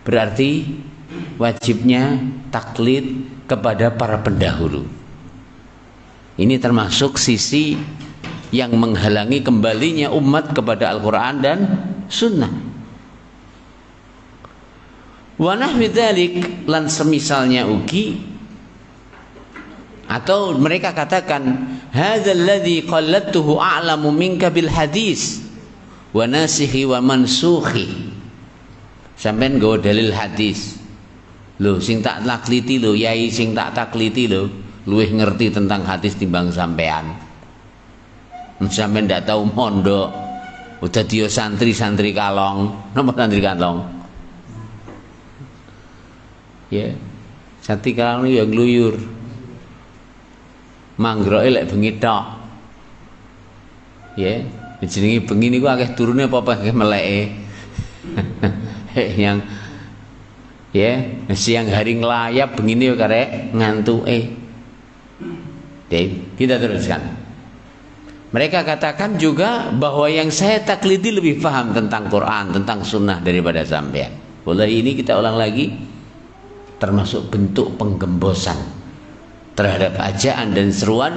Berarti wajibnya taklid kepada para pendahulu. Ini termasuk sisi yang menghalangi kembalinya umat kepada Al-Quran dan Sunnah. Wa nahwi dzalik, lan semisalnya ugi, atau mereka katakan hadzal ladzi qallattuhu a'lamu minka bil hadis wa nasikhi wa mansukhi. Sampeyan nggawa dalil hadis. Lho sing tak takliti lho, yai sing tak takliti lho, luwih ngerti tentang hadis timbang sampean. Sampeyan ndak tahu mondok, udah dia santri kalong, napa santri kalong? Ya, santri kalong ya gluyur. Manggroke lek bengi tok. Ya, jenenge bengi niku akeh turune apa akeh meleke. Yang ya, siang hari ngelayap begini yo karek ngantuke. Kita teruskan. Mereka katakan juga bahwa yang saya taklidi lebih paham tentang Quran, tentang sunnah daripada sampean. Wallahi ini kita ulang lagi, termasuk bentuk penggembosan terhadap ajaan dan seruan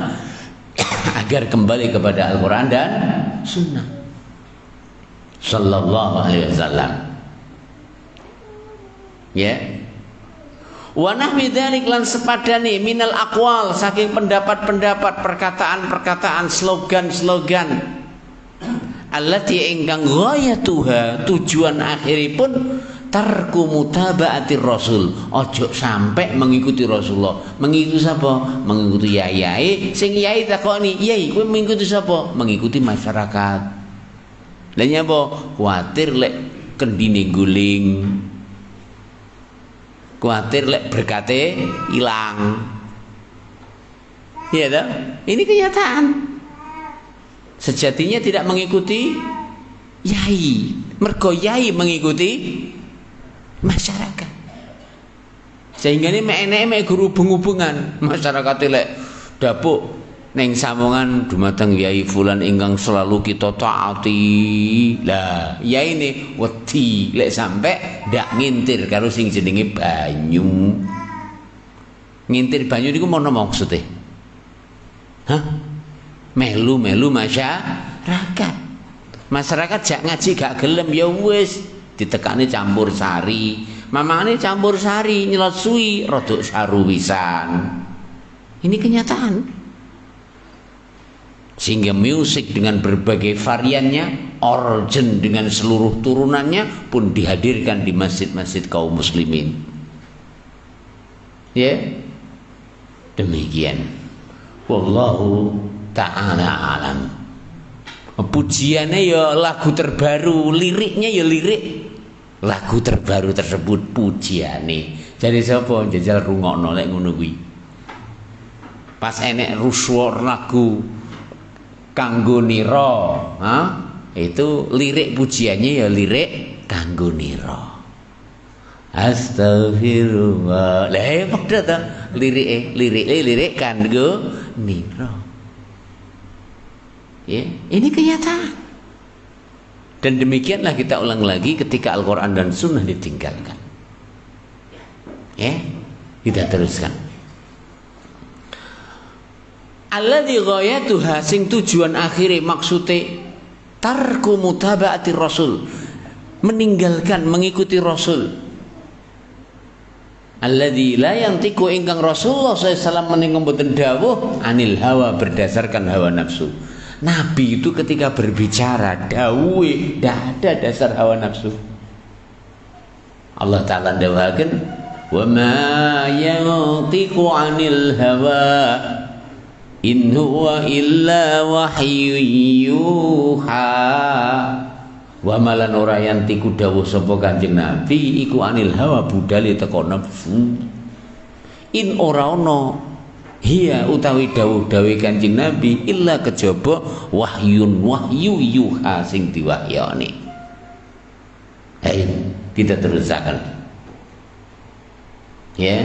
agar kembali kepada Al-Quran dan sunnah sallallahu alaihi wasallam. Ya, wa nahwi dzalik lan sepadane minal aqwal, saking pendapat-pendapat, perkataan-perkataan, slogan-slogan allati ingkang ghayatuha, tujuan akhiripun tarku mutaba'atir rasul, ojo sampai mengikuti Rasulullah. Mengikuti siapa? Mengikuti yai. Sing yai takoni, "Yai, kowe mengikuti siapa?" Mengikuti masyarakat. Lah nyapa? Kuatir lek kendine guling. Kuatir lek berkate hilang. Iya toh? Ini kenyataan. Sejatinya tidak mengikuti yai. Mergo yai mengikuti masyarakat. Sehingga ini mek guru hubung-hubungan masyarakat lek dapuk neng samongan dumateng yai fulan ingkang selalu kita taati. Lah, yai ini wedi lek sampai ndak ngintir karo sing jenenge banyu. Ngintir banyu niku mono maksude? Hah? Melu-melu masyarakat. Masyarakat jak ngaji gak gelem ya wis ditekani campur sari. Mamane campur sari nyelot suwi rodok saru wisan. Ini kenyataan. Sehingga musik dengan berbagai variannya, organ dengan seluruh turunannya pun dihadirkan di masjid-masjid kaum muslimin. Ya, demikian. Wallahu ta'ala alam. Pujiannya ya lagu terbaru, liriknya ya lirik lagu terbaru tersebut pujiane. Jadi sapa jajal rungokno lek ngono kuwi. Pas enek ruswar lagu kanggo nira, itu lirik pujiannya ya lirik kanggo nira. Astagfirullah. Lah padha ta lirik kanggo nira. Ya, ini kenyataan. Dan demikianlah kita ulang lagi ketika Al-Quran dan Sunnah ditinggalkan. Ya, kita teruskan. Alladzi ghayatuha, sing tujuan akhire maksude tarku mutaba'ati rasul, meninggalkan mengikuti Rasul. Alladzi la yantiqu ingkang Rasulullah sallallahu alaihi wasallam menika mboten dawuh anil hawa, berdasarkan hawa nafsu. Nabi itu ketika berbicara dawuhe tidak ada dasar hawa nafsu. Allah Ta'ala dawuhaken wa ma yantiqu anil hawa in huwa illa wahyu yuha. Wa malan ora yantiku dawuh sapa Kanjeng Nabi iku anil hawa budale teko nafsu. In ora ana hiya utawi dawuh-dawuh Kanjeng Nabi illa kejaba wahyu yuha sing diwahyani. Ayo kita teruskan. Ya.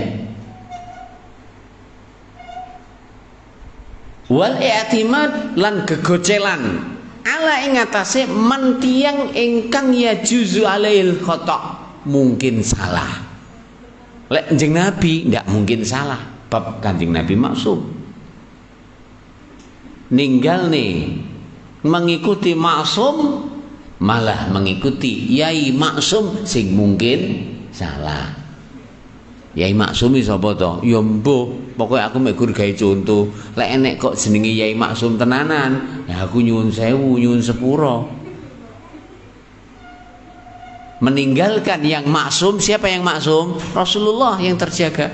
Wal i'timad lan gegocelan ala ing atase man tiyang ingkang ya juzu alail khata, mungkin salah. Lek Kanjeng Nabi ndak mungkin salah, bab Kanjeng Nabi maksum. Ninggal nih mengikuti maksum malah mengikuti yai maksum sing mungkin salah. Yai maksum iki sapa to? Ya mbuh, pokoke aku mek gur gawe conto. Lek enek kok jenenge yai maksum tenanan, ya aku nyuwun sewu, nyuwun sepuro. Meninggalkan yang maksum, siapa yang maksum? Rasulullah yang terjaga.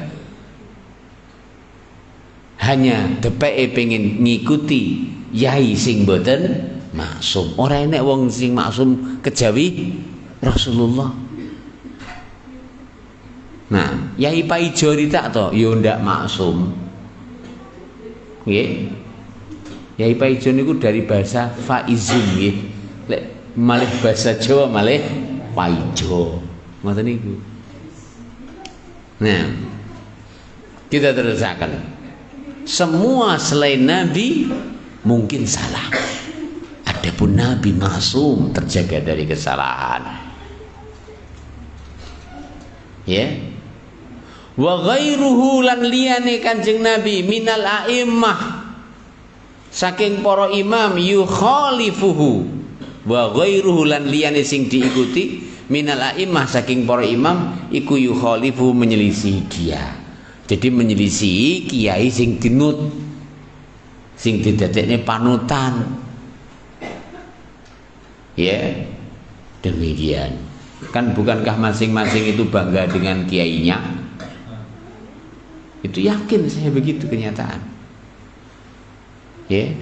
Hanya depeke pengen ngikuti yai sing boten maksum. Ora enek wong sing maksum kejawi Rasulullah. Nah, yai paijo tak to, yo ndak maksum. Nggih. Yai paijo niku dari bahasa faizun nggih. Lek malih bahasa Jawa malih paijo. Ngoten niku. Nah, kita terusaken. Semua selain Nabi mungkin salah. Adapun Nabi maksum, terjaga dari kesalahan. Ya. Wa ghairuhu lan liyane Kanjeng Nabi minal a'immah saking para imam yukhalifuhu. Wa ghairuhu lan liyane sing diikuti minal a'immah saking para imam iku yukhalifu menyelisihi dia. Jadi menyelisihi kiai sing dinut, sing didadekne panutan. Ya, demikian. Kan bukankah masing-masing itu bangga dengan kiainya? Itu yakin saya begitu kenyataan. Ya.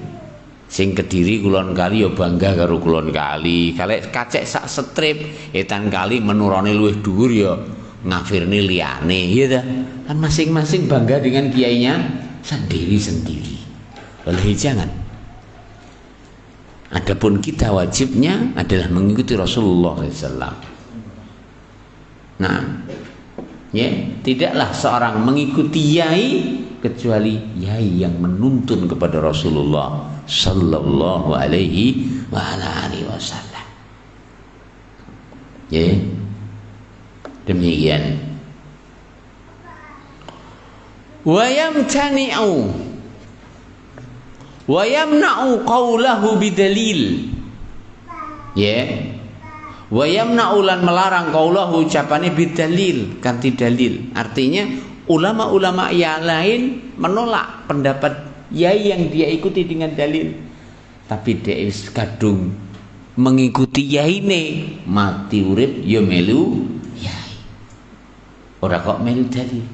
Sing Kediri Kulon Kali ya bangga karo Kulon Kali. Kalek kacek sak strip etan kali menurane luwih dhuwur ya ngafirne liyane, ya ta? Kan masing-masing bangga dengan kiainya sendiri-sendiri. Oleh jangan. Adapun kita wajibnya adalah mengikuti Rasulullah SAW. Nah, ya, tidaklah seorang mengikuti yai kecuali yai yang menuntun kepada Rasulullah sallallahu alaihi wasallam. Ya, demikian. Wa yamtani'u wa yamna'u qawlahu bidalil. Ya. Wa yamna'u lan melarang qawlahu ucapane bidalil, kanthi dalil. Artinya ulama-ulama yang lain menolak pendapat yai yang dia ikuti dengan dalil. Tapi dia kadung mengikuti yai ne, mati urip ya melu yai. Ora kok melu dalil.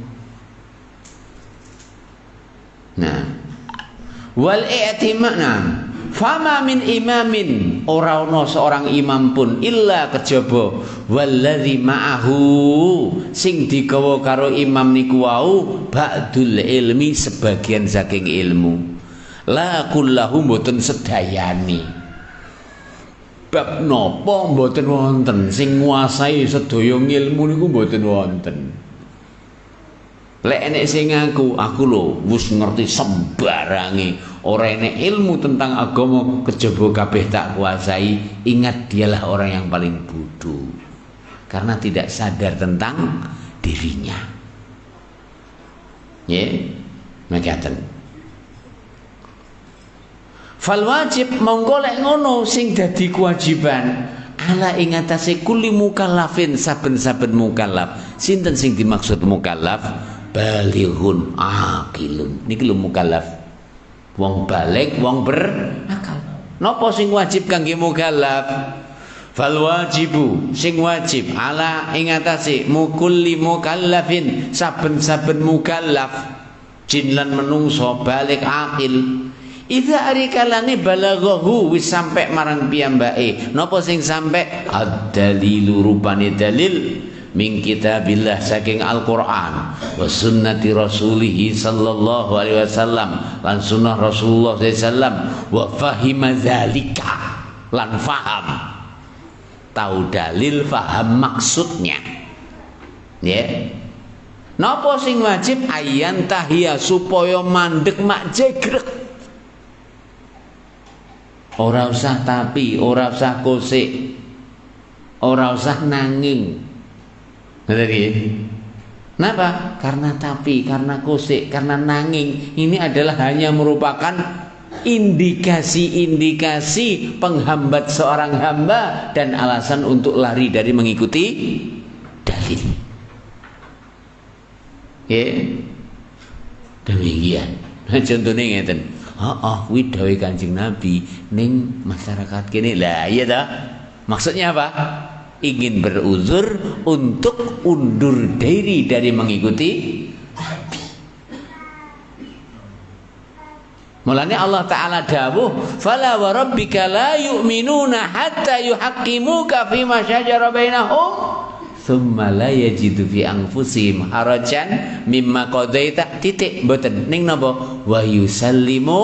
Nah, wal i'tima'na fama min imamin ora ana seorang imam pun illa kejaba wallazi ma'ahu sing digawa karo imam niku wau ba'dul ilmi sebagian saking ilmu la kullahu mboten sedayani bab napa mboten wonten sing nguasai sedaya ilmu niku mboten wonten. Lek enek sing aku lho wis ngerti sembarange, ora enek ilmu tentang agama kejaba kabeh tak kuasai, ingat dialah orang yang paling bodoh karena tidak sadar tentang dirinya. Ya, mekaten. Fal wajib mongko lek ngono sing dadi kewajiban ala ing atase kulli mukallafin saben-saben mukallaf. Sinten sing dimaksud mukallaf? Balighun aqilun. Niki lho mukallaf. Wong balik, wong berakal. Napa sing wajib kangge mukallaf? Fal wajibu sing wajib ala ing atase mukulli mukallafin saben-saben mukallaf jin lan menungso balik aqil. Idza arikalane balaghahu wis sampe marang piyambake. Napa sing sampe? Ad-dalilu rupane dalil min kitabillah saking Al-Qur'an wa sunnati rasulih sallallahu alaihi wasallam lan sunnah Rasulullah sallallahu alaihi wasallam wa fahima zalika lan faham tahu dalil faham maksudnya. Ya. Napa sing wajib ayan tahiyya supaya mandek mak jegrek. Ora usah tapi, ora usah kosik, ora usah nanging. Kenapa? Karena tapi, karena kusik, karena nanging. Ini adalah hanya merupakan indikasi-indikasi penghambat seorang hamba dan alasan untuk lari dari mengikuti dalil. Ya, demikian. Contohnya ngeten. Kuwi dawuh Kanjeng Nabi ning masyarakat kene. Lah iya dah. Maksudnya apa? Ingin beruzur untuk undur diri dari mengikuti Nabi. Mulanya Allah Ta'ala dawuh, "Fala wa rabbika la yu'minuna hatta yuhaqqimuka fima syajara bainahum, tsumma la yajidu fi anfusihim harajan mimma qadaita." Titik mboten ning napa? Wa yusallimu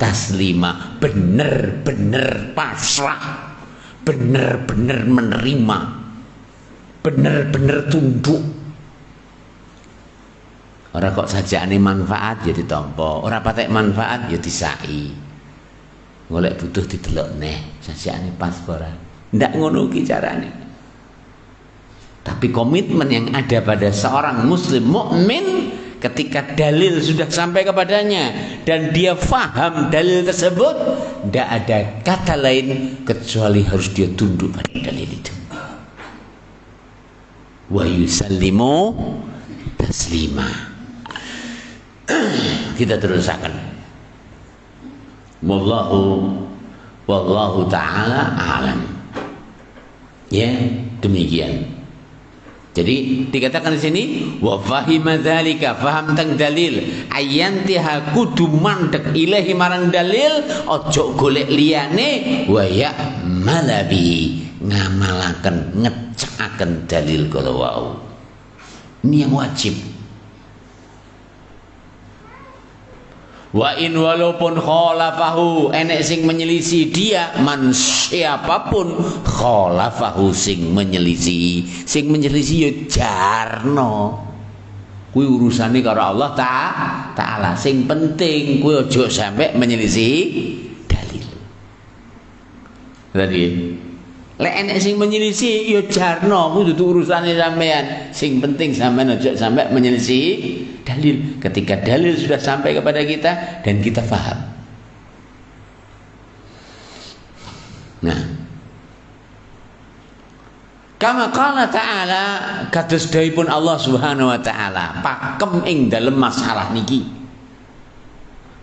taslima. Bener-bener pasrah, bener-bener menerima, bener-bener tunduk. Ora kok sajane manfaat ya ditampa, ora patek manfaat ya disai. Golek butuh didelok neh, sajane pas ora. Ndak ngono ki carane. Tapi komitmen yang ada pada seorang muslim mukmin ketika dalil sudah sampai kepadanya dan dia faham dalil tersebut, tidak ada kata lain kecuali harus dia tunduk pada dalil itu. Wa yusallimu taslima. Kita terusakan. Wallahu ta'ala a'lam. Ya, demikian. Jadi dikatakan di sini wa fahima dzalika, faham teng dalil, ayantiha kudu mandek ilahi marang dalil, ojo golek liyane, wa ya malabi ngamalaken ngecekaken dalil kala wau. Ini yang wajib. Wa in walaupun khalafahu, enek sing menyelisih dia, man siapapun khalafahu sing menyelisih ya jarno. Kuwi urusane karo Allah Ta'ala. Sing penting kuwi aja sampai menyelisih dalil. Tadi lek enek sing menyelisih ya jarno, kuwi dudu urusane sampean. Sing penting sampean aja sampai menyelisih dalil. Ketika dalil sudah sampai kepada kita dan kita faham. Nah, kama qala ta'ala, kados dawuhipun Allah Subhanahu wa taala, pakem ing dalem masalah niki,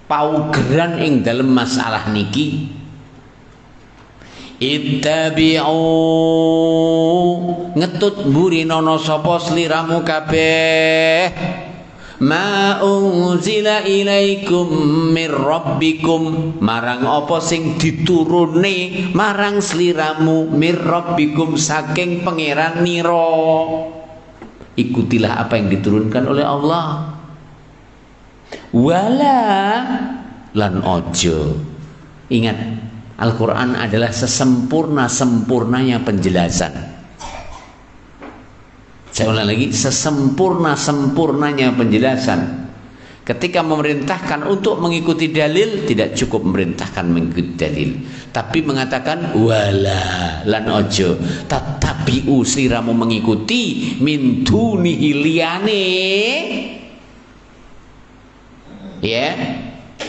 paugeran ing dalem masalah niki, ittabi'u, ngetut mburi nono sapa sliramu kabeh, ma unzila ilaikum mir rabbikum, marang apa sing diturune marang sliramu, mir rabbikum saking pangeran nira. Ikutilah apa yang diturunkan oleh Allah. Wala lan ojo. Ingat, Al-Quran adalah sesempurna-sempurnanya penjelasan. Saya ulang lagi, sesempurna-sempurnanya penjelasan. Ketika memerintahkan untuk mengikuti dalil, tidak cukup memerintahkan mengikuti dalil, tapi mengatakan wala lan ojo, tetapi sliramu mengikuti min dunihi liyane, ya,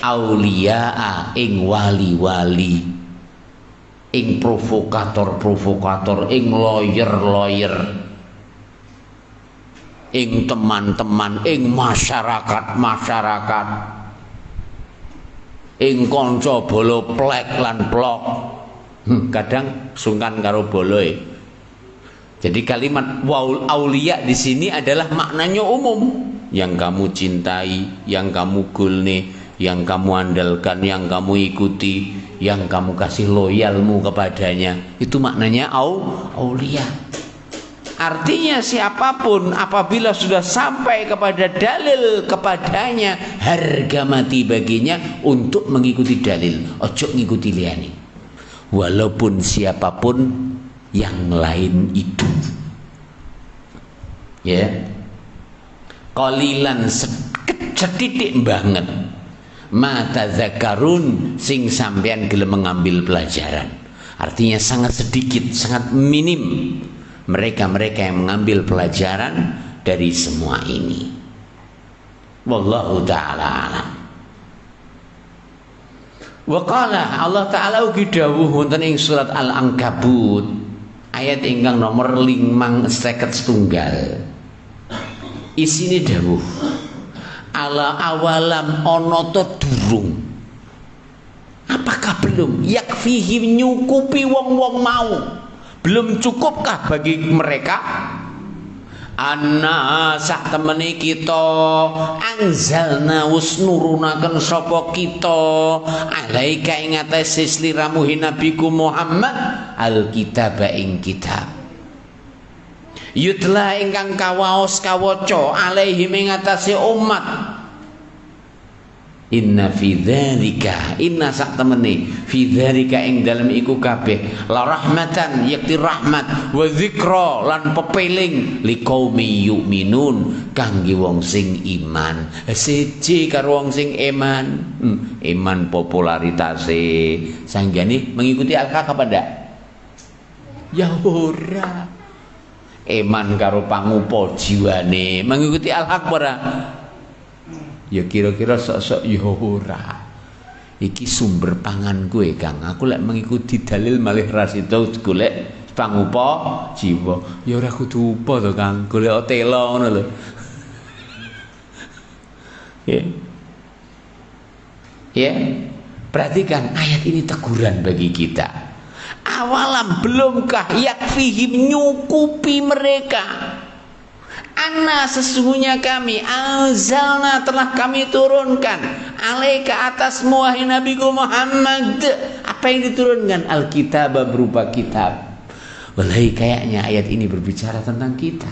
auliyaa ing wali-wali, ing provokator-provokator, ing lawyer-lawyer, ing teman-teman, ing masyarakat-masyarakat, ing kanca bolo plek lan plok. Kadang sungkan karo boloe. Jadi kalimat waul aulia di sini adalah maknanya umum. Yang kamu cintai, yang kamu gulne, yang kamu andalkan, yang kamu ikuti, yang kamu kasih loyalmu kepadanya. Itu maknanya aulia. Artinya siapapun apabila sudah sampai kepada dalil kepadanya, harga mati baginya untuk mengikuti dalil, ojo ngikuti liyane, walaupun siapapun yang lain itu. Ya, qalilan setitik banget mata zakarun sing sampean gelem mengambil pelajaran. Artinya sangat sedikit, sangat minim mereka-mereka yang mengambil pelajaran dari semua ini. Wallahu ta'ala alam. Wa qala Allah Ta'ala ugi dawuh wonten ing surat Al-Ankabut ayat ingkang nomor 551. Isine dawuh, ala awalam ana ta durung, apakah belum yakfihi nyukupi wong-wong mau, belum cukupkah bagi mereka anna sak temene kita anzalna wis nurunaken sapa kita alaika ing atase sliramu nabiku Muhammad alkitab ing kitab yutla ingkang kawaos kawaca alaihi ing atase umat. Inna fi dzalika inna sak temene fi dzalika ing dalem iku kabeh la rahmatan yakti rahmat wa dzikra lan pepeling liqaumi yu'minun kangge wong sing iman. Siji karo wong sing iman, iman popularitase sanggane mengikuti al-haq apa ndak? Ya ora. Iman karo pangupa jiwane mengikuti al-haq ora? Ya kira-kira sok-sok ya ora. Iki sumber pangan gue Kang. Aku lek mengikuti dalil malih rasida golek pangupa jiwa. Ya ora kudu upa to Kang. Golek otelo ngono lho. Ya. Perhatikan ayat ini teguran bagi kita. Awalam belumkah yakfihim nyukupi mereka. Anna sesungguhnya kami anzalna telah kami turunkan alaika atasmu wahai nabiku Muhammad. Apa yang diturunkan? Alkitab berupa kitab. Wallahi kayaknya ayat ini berbicara tentang kita.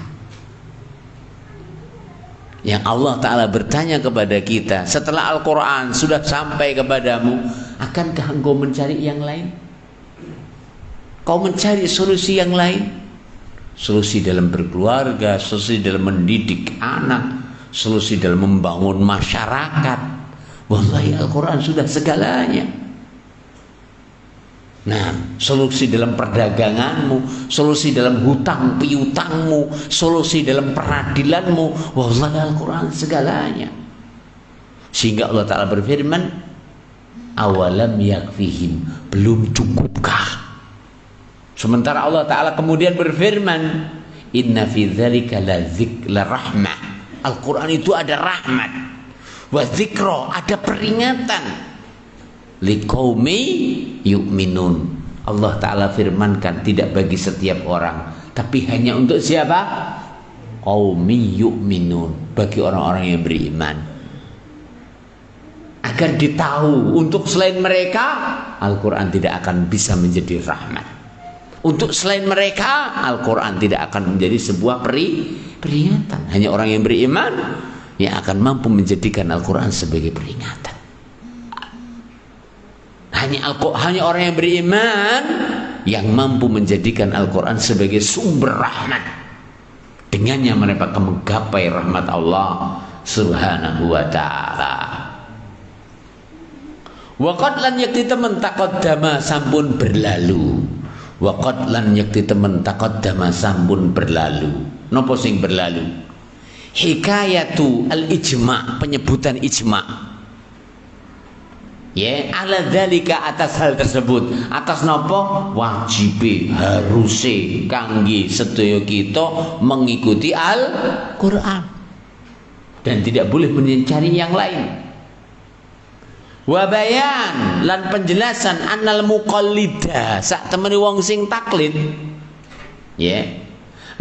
Yang Allah Ta'ala bertanya kepada kita, setelah Al-Quran sudah sampai kepadamu, akankah engkau mencari yang lain? Kau mencari solusi yang lain? Solusi dalam berkeluarga, solusi dalam mendidik anak, solusi dalam membangun masyarakat. Wallahi Al-Quran sudah segalanya. Nah, solusi dalam perdaganganmu, solusi dalam hutang piutangmu, solusi dalam peradilanmu, wallahi Al-Quran segalanya. Sehingga Allah Ta'ala berfirman, awalam yakfihim, belum cukupkah? Sementara Allah Ta'ala kemudian berfirman, inna fi dzalika la rahmah. Al-Quran itu ada rahmat, wa dzikra, ada peringatan, liqaumi yu'minun. Allah Ta'ala firmankan tidak bagi setiap orang, tapi hanya untuk siapa? Qaumi yu'minun, bagi orang-orang yang beriman. Agar ditahu untuk selain mereka Al-Quran tidak akan bisa menjadi rahmat. Untuk selain mereka Al-Quran tidak akan menjadi sebuah peringatan. Hanya orang yang beriman yang akan mampu menjadikan Al-Quran sebagai peringatan. Hanya orang yang beriman yang mampu menjadikan Al-Quran sebagai sumber rahmat. Dengannya mereka akan menggapai rahmat Allah Subhanahu wa ta'ala. Waqad lan yakti temen taqaddama sampun berlalu. Waqad lan yakti temen taqaddama sampun berlalu. Napa sing berlalu? Hikayatu al-ijma', penyebutan ijma'. Ya, ala dzalika atas hal tersebut. Atas napa? Wajibe, haruse kangge sedaya kita mengikuti Al-Qur'an. Dan tidak boleh mencari yang lain. Wabayan lan penjelasan annal muqallida sak temene wong sing taklid ya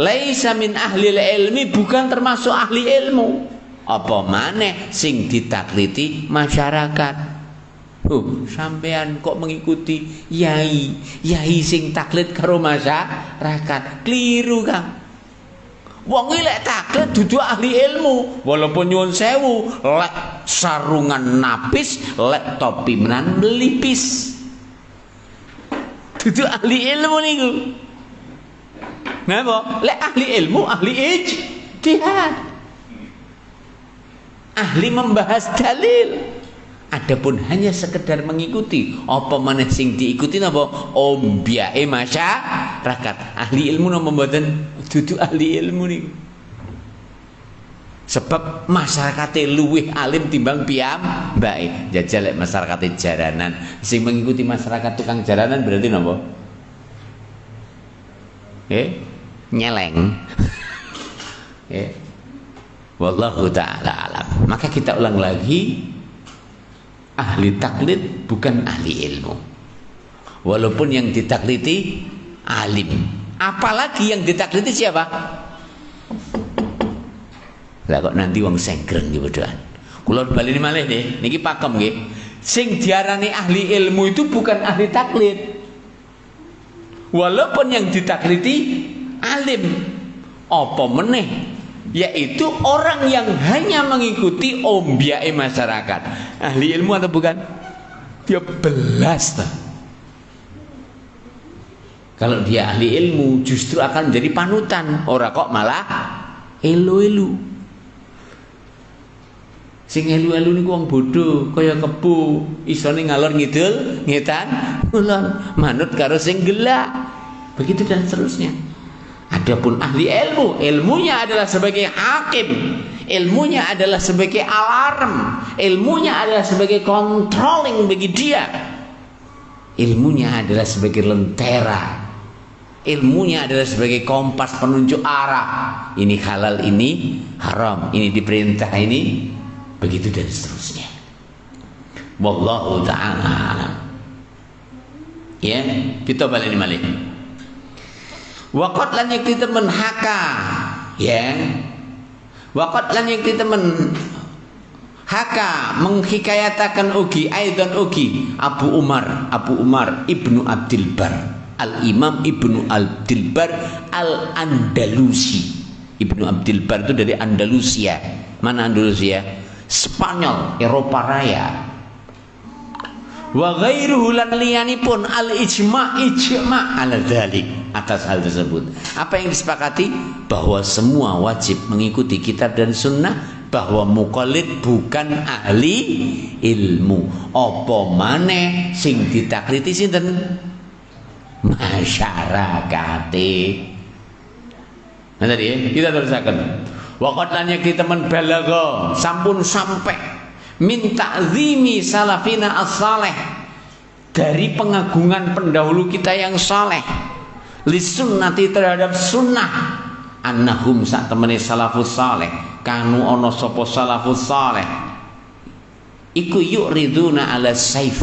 laisa min ahli ilmi, bukan termasuk ahli ilmu, apa maneh sing ditakliti masyarakat. Sampean kok mengikuti yai sing taklid karo masyarakat, keliru Kang. Wong lek taklid dudu ahli ilmu, walaupun nyuwun sewu, lek sarungan napis, lek topi menan melipis, dudu ahli ilmu niku. Napa? Lek ahli ilmu, ahli ijtihad, ahli membahas dalil, Adapun hanya sekedar mengikuti, apa maneh sing diikuti napa? Ombyake masyarakat. Ahli ilmu napa mboten? Dudu ahli ilmu niku. Sebab masyarakate luwih alim timbang piyambake. Jajal lek masyarakate jaranan, sing mengikuti masyarakat tukang jaranan berarti napa? Nyeleng. Wallahu taala alam. Maka kita ulang lagi, ahli taklid bukan ahli ilmu. Walaupun yang ditakliti alim. Apalagi yang ditakliti siapa? Lah kok nanti wong senggreng iki padhaan. Kula baleni malih nggih, niki pakem nggih. Sing diarani ahli ilmu itu bukan ahli taklid. Walaupun yang ditakliti alim. Apa meneh? Yaitu orang yang hanya mengikuti ombyake masyarakat. Ahli ilmu atau bukan? Dia belas ta. Kalau dia ahli ilmu justru akan menjadi panutan, ora kok malah elu-elu. Sing elu-elu niku wong bodho, kaya kebu, isone ngalor ngidul, ngetan, ngulon, manut karo sing gelak. Begitu dan seterusnya. Adapun ahli ilmu, ilmunya adalah sebagai hakim, ilmunya adalah sebagai alarm, ilmunya adalah sebagai controlling bagi dia, ilmunya adalah sebagai lentera, ilmunya adalah sebagai kompas penunjuk arah. Ini halal, ini haram, ini diperintah, ini begitu dan seterusnya. Wallahu ta'ala. Ya, kita balik malih. Waqat lan yakti temen haka, ya. Waqat lan yakti temen haka menghikayatakan ugi aidan ugi Abu Umar Ibnu Abdul Bar, Al-Imam Ibnu Abdul Bar Al-Andalusi. Ibnu Abdul Bar itu dari Andalusia. Mana Andalusia? Spanyol, Eropa Raya. Wa ghairuhu lan liyanipun al-ijma' ala dzalik, atas hal tersebut. Apa yang disepakati? Bahwa semua wajib mengikuti kitab dan sunnah, bahwa muqallid bukan ahli ilmu. Apa maneh sing ditakliti sinten? Masyarakate. Nah tadi ya, kita terusaken. Waqat lan yakti temen balagha, sampun sampai min ta'zimi salafina as-saleh, dari pengagungan pendahulu kita yang saleh, lisunnati terhadap sunnah, annahum sak temene salafus saleh, kanu ana sapa salafus saleh iku yuriduna ala saif,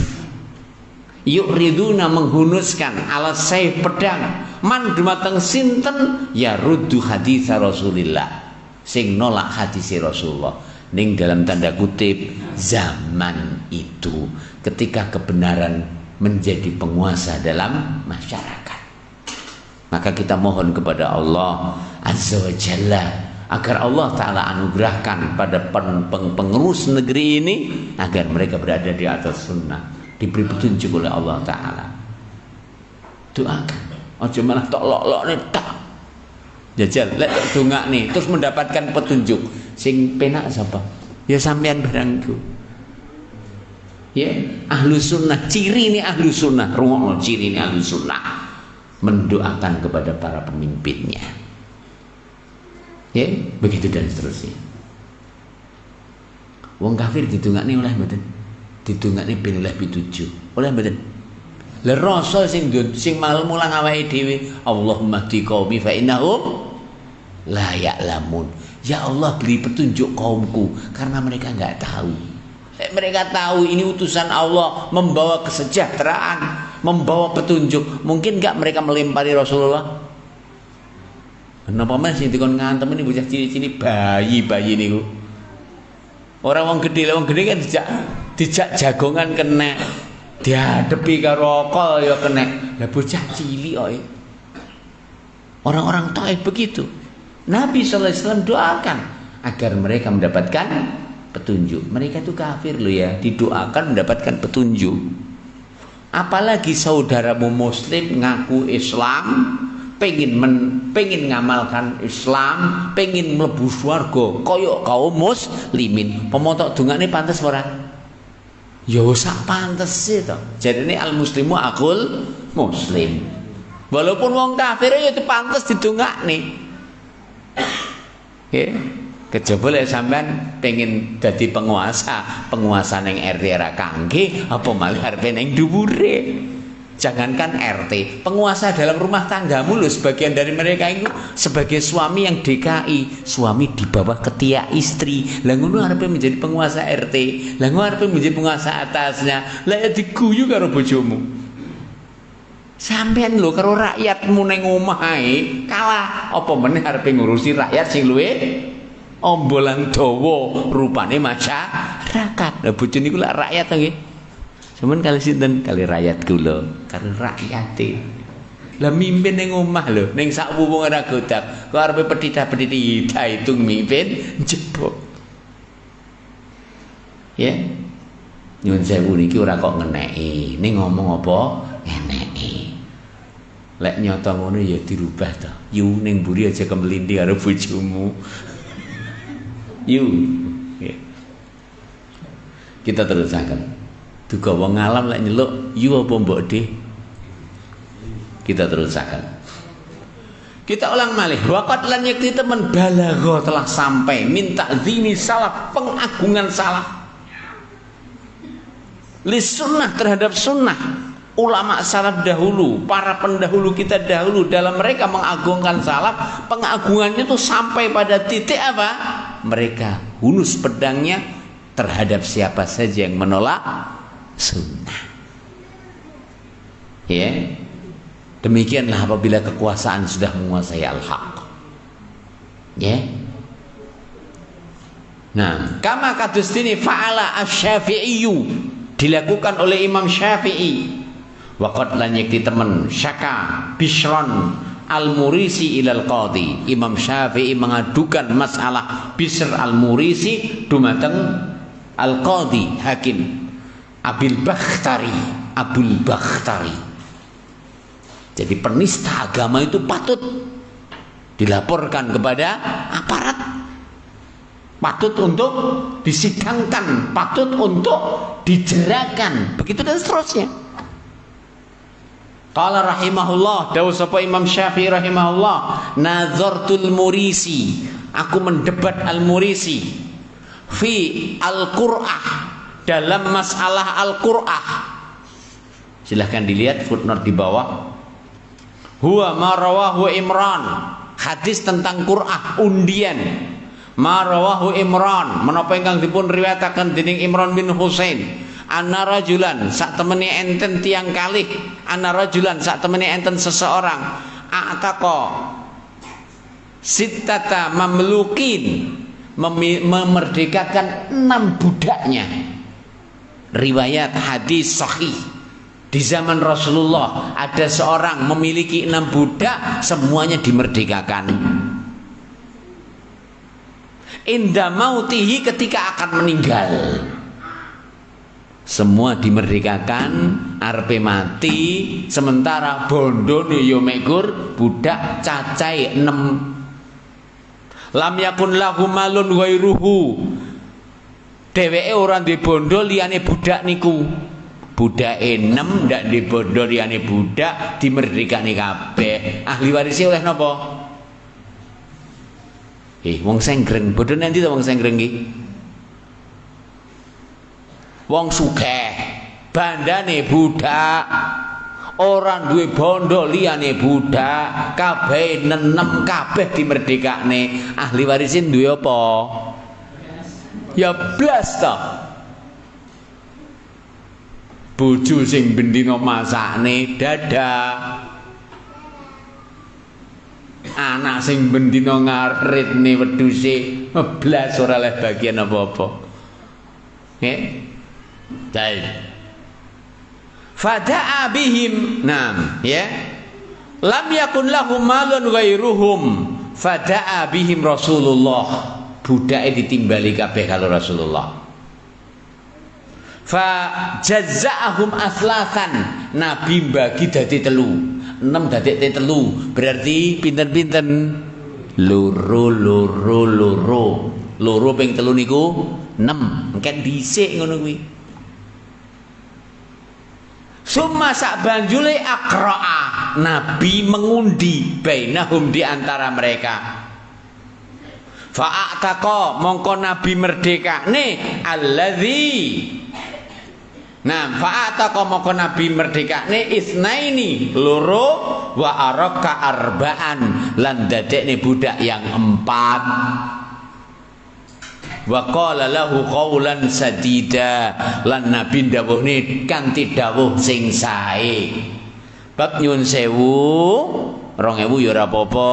yuriduna menghunuskan ala saif pedang, man dumateng sinten ya ruddu hadis Rasulillah, sing nolak hadis Rasulullah. Ning dalam tanda kutip zaman itu ketika kebenaran menjadi penguasa dalam masyarakat. Maka kita mohon kepada Allah Azza wa Jalla agar Allah Ta'ala anugerahkan pada pengurus negeri ini agar mereka berada di atas sunnah, diberi petunjuk oleh Allah Ta'ala. Doakan, ojo malah tok lok-lok nih tak jajal lek dongak nih terus mendapatkan petunjuk. Sing penak sapa? Ya sampean barangku. Ya, ahlu sunnah, ciri ini ahlu sunnah, rungokno ciri ini ahlu sunnah, mendoakan kepada para pemimpinnya. Ya, begitu dan seterusnya. Wong kafir didongakne oleh mboten? Didongakne ben oleh pitujuh. Oleh mboten? Lah rasul sing malah mulang awake dhewe, Allahumma hdi qaumi fa innahum la ya'lamun. Ya Allah, beri petunjuk kaumku karena mereka enggak tahu. Mereka tahu ini utusan Allah membawa kesejahteraan, membawa petunjuk. Mungkin enggak mereka melempari Rasulullah? Kenapa masih dikon ngantem ini bocah cili-cili bayi-bayi niku. Orang wong gede kan dijak jagongan kena, dihadepi karo kol ya kena. Lah bocah cilik kok. Orang-orang Taif begitu. Nabi sallallahu alaihi wasallam doakan agar mereka mendapatkan petunjuk. Mereka itu kafir loh ya, didoakan mendapatkan petunjuk. Apalagi saudaramu muslim ngaku Islam, pengen ngamalkan Islam, pengen mlebu swarga kaya kaum muslimin. Pemotok dongane pantes ora? Ya sak pantese to. Jadine al muslimu akul muslim. Walaupun wong kafir ya pantes didongakne. Nggih. Kejaba lek sampean pengen dadi penguasa ning RT ra kangge apa malah arep ning dhuwure. Jangankan RT, penguasa dalam rumah tanggamu loh, sebagian dari mereka itu sebagai suami yang DKI, suami di bawah ketiak istri. Lah ngono arepe menjadi penguasa RT, lah ngono arepe menjadi penguasa atasnya. Lah ya diguyu karo bojomu. Sampean lho karo rakyatmu ning omah ae kalah, apa meneh arepe ngurusi rakyat sing luwe ombolan dawa rupane masyarakat. Lah bojo niku lak rakyat nggih. Cuman kali sinten kali rakyat kula, kali rakyate. Lah mimpin ning omah lho, ning sak wuwung ora godak. Kok arepe petitah-petiti hitung mimpin jebok. Ya. Nyuwun sewu niki ora kok ngeneki, ning ngomong apa ngeneki. Lek nyata ngono ya dirubah to. Yu ning mburi aja kemelindi karo bojomu. Yu. Ya. Kita terusaken. Duga wong alam lek nyeluk yu apa mbok de. Kita terusaken. Kita ulang malih. Waqat lan yakti temen balagha telah sampai minta zini salaf, pengagungan salaf. Lis sunnah terhadap sunnah. Ulama salaf dahulu, para pendahulu kita dahulu dalam mereka mengagungkan salaf, pengagungannya itu sampai pada titik apa? Mereka hunus pedangnya terhadap siapa saja yang menolak sunnah. Ya, demikianlah apabila kekuasaan sudah menguasai al-haq. Ya. Nah, kama kadustini fa'ala asy-Syafi'iyyu, dilakukan oleh Imam Syafi'i. Waqad lan yakti temen syaka Bishron al-Murisi ilal qadi. Imam Syafi'i mengadukan masalah Bishr al-Murisi dumateng al-qadi hakim Abul Bakhtari. Jadi penista agama itu patut dilaporkan kepada aparat, patut untuk disidangkan, patut untuk dijerakan, begitu dan seterusnya. Qala rahimahullah, dawuh sapa Imam Syafi'i rahimahullah, nazartul Murisi, aku mendebat al-Murisi fi al-Qur'ah, dalam masalah Al-Qur'ah. Silahkan dilihat footnote di bawah. Huwa ma rawahu Imran, hadis tentang Qur'ah undian. Ma rawahu Imran, menapa ingkang dipun riwayataken dening Imran bin Husain. Anna rajulan, sak temene enten tiang kalih. Anna rajulan, sak temene enten seseorang. A'taqa sittata mamlukin, memerdekakan 6 budaknya. Riwayat hadis sahih. Di zaman Rasulullah ada seorang memiliki 6 budak, semuanya dimerdekakan. Inda mautihi, ketika akan meninggal, semua dimerdekakan, arepe mati, sementara bondone yo mekur budak cacai 6. Lam yakun lahu malun ghairuhu, dheweke ora duwe bondo liyane budak niku. Budake 6 ndak duwe bondo liyane budak, dimerdekani kabeh. Ahli waris oleh napa? Wong senggreng, bodho nanti to wong senggreng iki. Wong sugih, bandane budak, ora duwe bondo liyane budak, kabeh nenem, kabeh dimerdekakne. Ahli warisin duwe apa? Ya blas to. Bojo sing bendina masakne dadah, anak sing bendina ngaritne wedhuse blas ora oleh bagian apa-apa. Nggih. Baik. Fada'a bihim, nam, ya. Lam yakun lahum malun ghairuhum, fada'a bihim Rasulullah. Budake ditimbali kabeh karo Rasulullah. Fa jazza'ahum aslatan, Nabi bagi dadi 3. 6 dadi 3, berarti pinten-pinten? Loro ping 3 niku 6. Engken dhisik ngono kuwi. Summa sak banjule aqra'a, Nabi mengundi bainahum di antara mereka. Fa'ataqa, mongko Nabi merdekane alladzi. Nah, fa'ataqa mongko Nabi merdekane isnaini loro wa araka arba'an lan dadekne budak yang 4. Wa qala lahu qaulan sadida, lan Nabi dawuhne kanthi dawuh sing sae. Bab nyun sewu 2000 ya ora apa-apa.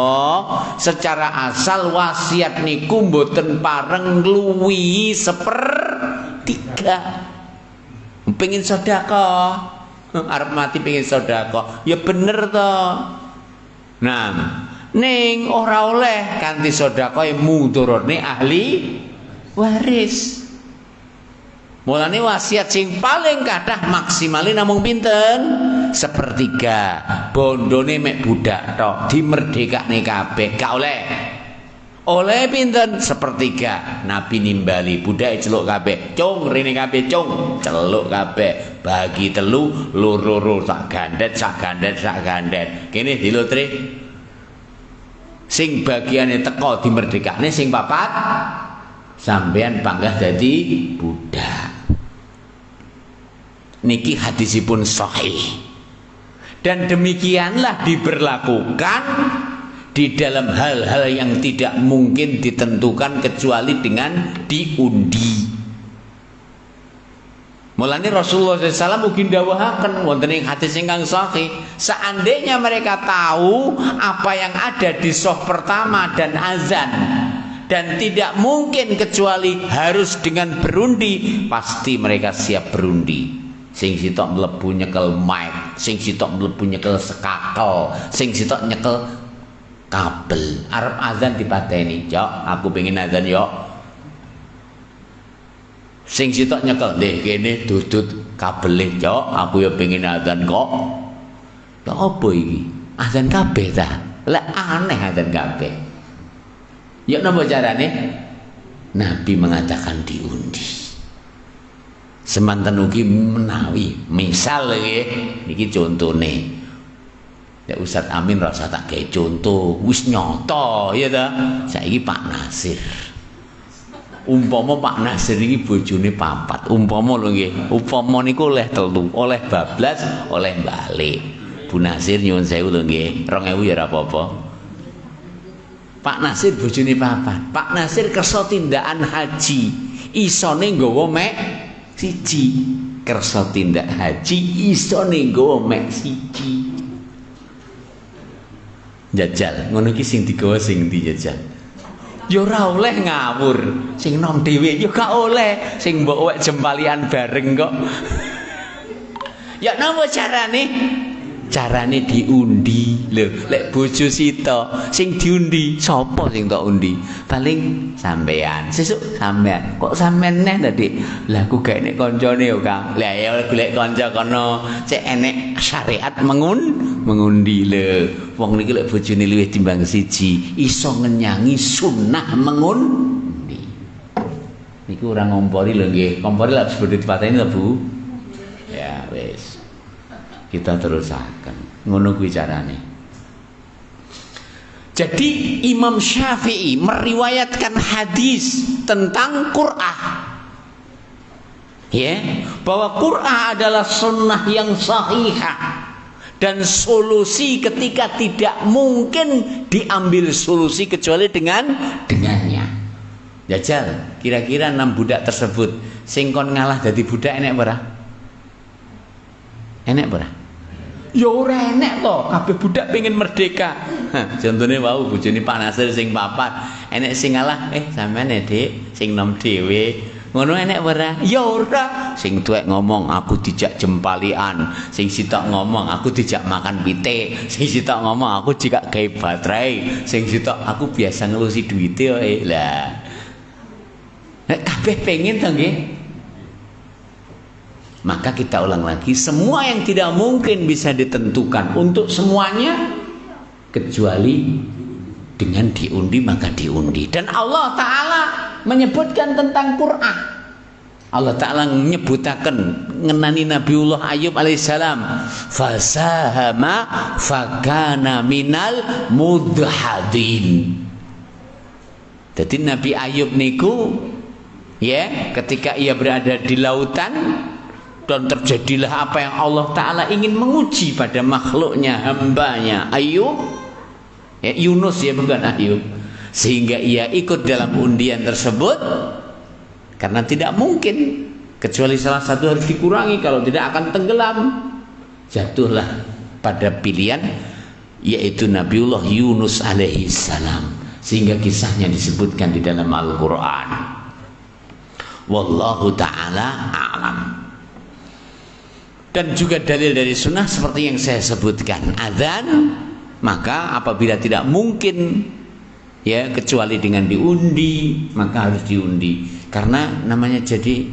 Secara asal wasiat niku mboten pareng ngluwihi 1/3. Pengin sedekah, arep mati pengin sedekah, ya bener to. Nah, ning ora oleh kanthi sedekah mudharane ahli waris. Mulane wasiat sing paling kathah maksimale namung pinten? 1/3. Bondone mek budak tok, dimerdekakne kabeh, gak oleh. Oleh pinten? 1/3. Nabi nimbali budake celuk kabeh. Cung rene kabeh cung, celuk kabeh. Bagi telu, loro sak gandet, sak gandet, sak gandet. Kene dilotre. Sing bagiane teko dimerdekakne, sing papat sampean panggah dadi budak. Niki hadisipun sahih. Dan demikianlah diberlakukan di dalam hal-hal yang tidak mungkin ditentukan kecuali dengan diundi. Mulane Rasulullah SAW mungkin dawuhaken wonten ing hadis ingkang sahih, seandainya mereka tahu apa yang ada di soh pertama dan azan, dan tidak mungkin kecuali harus dengan berundi, pasti mereka siap berundi. Sing sitok mlebu nyekel mic, sing sitok mlebu nyekel sekakel, sing sitok nyekel kabel. Arep azan dipateni, "Cok, aku pengen azan yo." Sing sitok nyekel, "Nggih, kene dudut kabele, Cok, aku ya pengen azan kok." Lah opo iki? Azan kabeh ta? Lah aneh azan kabeh. Ya napa carane? Nabi mengatakan diundi. Semanten ugi menawi misal niki contone. Nek Ustaz Amin rasa tak gawe contoh, wis nyata ya ta. Saiki Pak Nasir. Umpama Pak Nasir iki bojone 4, umpama lho nggih. Upama niku oleh 3, oleh bablas, oleh balik. Bu Nasir nyuwun sewu lho nggih, 2000 ya ora apa-apa. Pak Nasir bojone 4. Pak Nasir kersa tindakan haji, isone nggawa mek 1. Kersa tindak haji isone nggawa mek 1. Jajal, ngono iki sing digawa sing ndi jajal? Ya ora oleh ngawur, sing nom dhewe ya gak oleh, sing mbok wek jempalian bareng kok. Ya napa carane? Carane diundi. Lho, lek bojo sita sing diundi sapa sing tak undi? Paling sampean. Sesuk sampean. Kok sampean neh tadi? Lah aku gak enek kancane yo, Kang. Lah ya golek kanca kono cek enek syariat mengundi lho. Wong niki lek bojone luwih timbang 1 iso ngenyangi sunnah mengundi. Niku ora ngompori lho nggih. Kompori lek sebut dipateni lho, Bu. Ya wis. Kita terusaken ngono kuwi carane. Jadi Imam Syafi'i meriwayatkan hadis tentang qur'ah, ya, bahwa qur'ah adalah sunnah yang sahihah dan solusi ketika tidak mungkin diambil solusi kecuali dengannya. Jajal, kira-kira 6 budak tersebut sing kon ngalah dadi budak enek ora? Enek ora? Ya ora enek to, kabeh budak pengen merdeka. Contone wau bojone Pak Nasir sing 4, enek sing ngalah, sampean Dik, sing nom dhewe. Ngono enek ora? Ya ora. Sing tuwek ngomong aku dijak jempalian, sing sitok ngomong aku dijak makan pitik, sing sitok ngomong aku dijak gawe baterai, sing sitok aku biasa ngelusi duwite kok. Lah. Nek kabeh pengen to nggih. Maka kita ulang lagi, semua yang tidak mungkin bisa ditentukan untuk semuanya kecuali dengan diundi, maka diundi. Dan Allah Ta'ala menyebutkan tentang qur'ah. Allah Ta'ala nyebutaken ngenani Nabiullah Ayub alaihissalam, fasahama fakana minal mudhadin. Jadi Nabi Ayub niku ya, ketika ia berada di lautan dan terjadilah apa yang Allah Ta'ala ingin menguji pada makhluknya, hambanya Ayub ya, Yunus ya, bukan Ayub, sehingga ia ikut dalam undian tersebut. Karena tidak mungkin, kecuali salah satu harus dikurangi, kalau tidak akan tenggelam. Jatuhlah pada pilihan, yaitu Nabiullah Yunus alaihi salam, sehingga kisahnya disebutkan di dalam Al-Quran. Wallahu ta'ala a'lam. Dan juga dalil dari sunnah seperti yang saya sebutkan, adzan, maka apabila tidak mungkin ya kecuali dengan diundi, maka harus diundi. Karena namanya jadi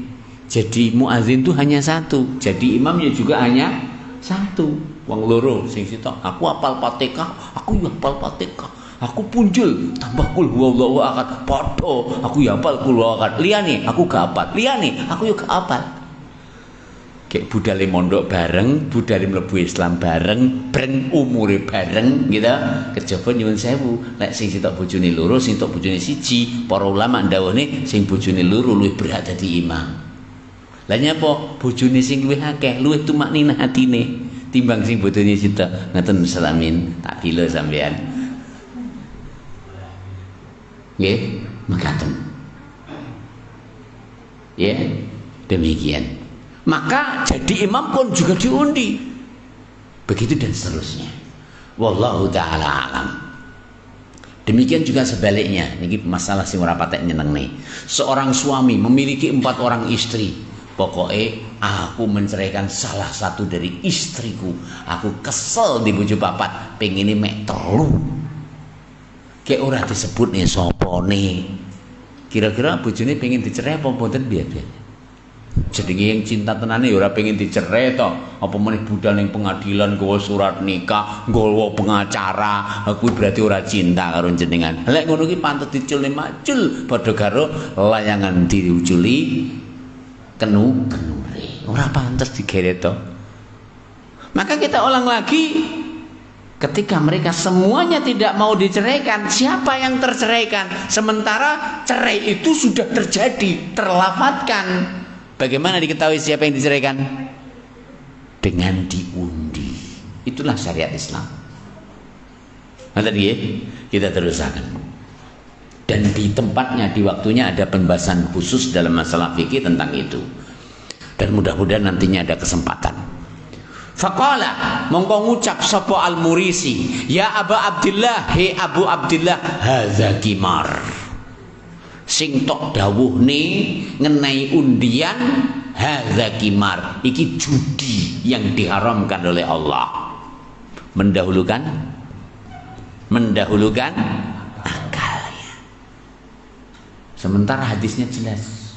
muazin itu hanya satu, jadi imamnya juga hanya satu. Wong loro sing sitok, aku hafal Fatihah, aku hafal Fatihah, aku punjul tambah kul huwallahu ahad, padha aku hafal kul huwallahu ahad, liyane aku gak hafal, liyane aku yo gak hafal. Kayak budale mondok bareng, budale mlebu Islam bareng, breng umure bareng gitu. Kejaba nyuwun sewu, lek sing sitok bojone loro, sing sitok bojone siji, para ulama ndawuhne sing bojone loro luwih berhak dadi imam. Lah nyapa bojone sing luwih akeh, luwih tumakninah atine timbang sing bojone sitok. Ngaten salamin, tak bila sampean. Nggih, mekaten. Ya, demikian. Maka jadi imam pun juga diundi, begitu dan seterusnya. Wallahu ta'ala alam. Demikian juga sebaliknya. Ini masalah sing ora patek nyenengne. Seorang suami memiliki 4 orang istri. Pokoknya aku menceraikan salah satu dari istriku. Aku kesel di bojo papat, pengine mek 3. Kayak ora disebut nih sopone. Kira-kira bojone pengen dicerai apa mboten biar-biar. Jadi yang cinta tenane ya ora pengen dicerai to. Apa meneh budal ning pengadilan nggawa surat nikah, nggawa pengacara, aku berarti ora cinta karo jenengan. Lek ngono ki pantes diculne macul padha karo layangan diuculi kenu-kenure. Ora pantes digeret to. Maka kita ulang lagi, ketika mereka semuanya tidak mau diceraikan, siapa yang terceraikan? Sementara cerai itu sudah terjadi, terlafadzkan. Bagaimana diketahui siapa yang diceraikan? Dengan diundi. Itulah syariat Islam. Nah tadi ya, kita teruskan. Dan di tempatnya, di waktunya ada pembahasan khusus dalam masalah fikih tentang itu. Dan mudah-mudahan nantinya ada kesempatan. Faqala, mongko ngucap sapa Al-Murisi, ya Aba Abdillah, he Abu Abdillah, hadza qimar. Sing tok dawuhne ngenai undian, hadza qimar, iki judi yang diharamkan oleh Allah. Mendahulukan akalnya. Sementara hadisnya jelas.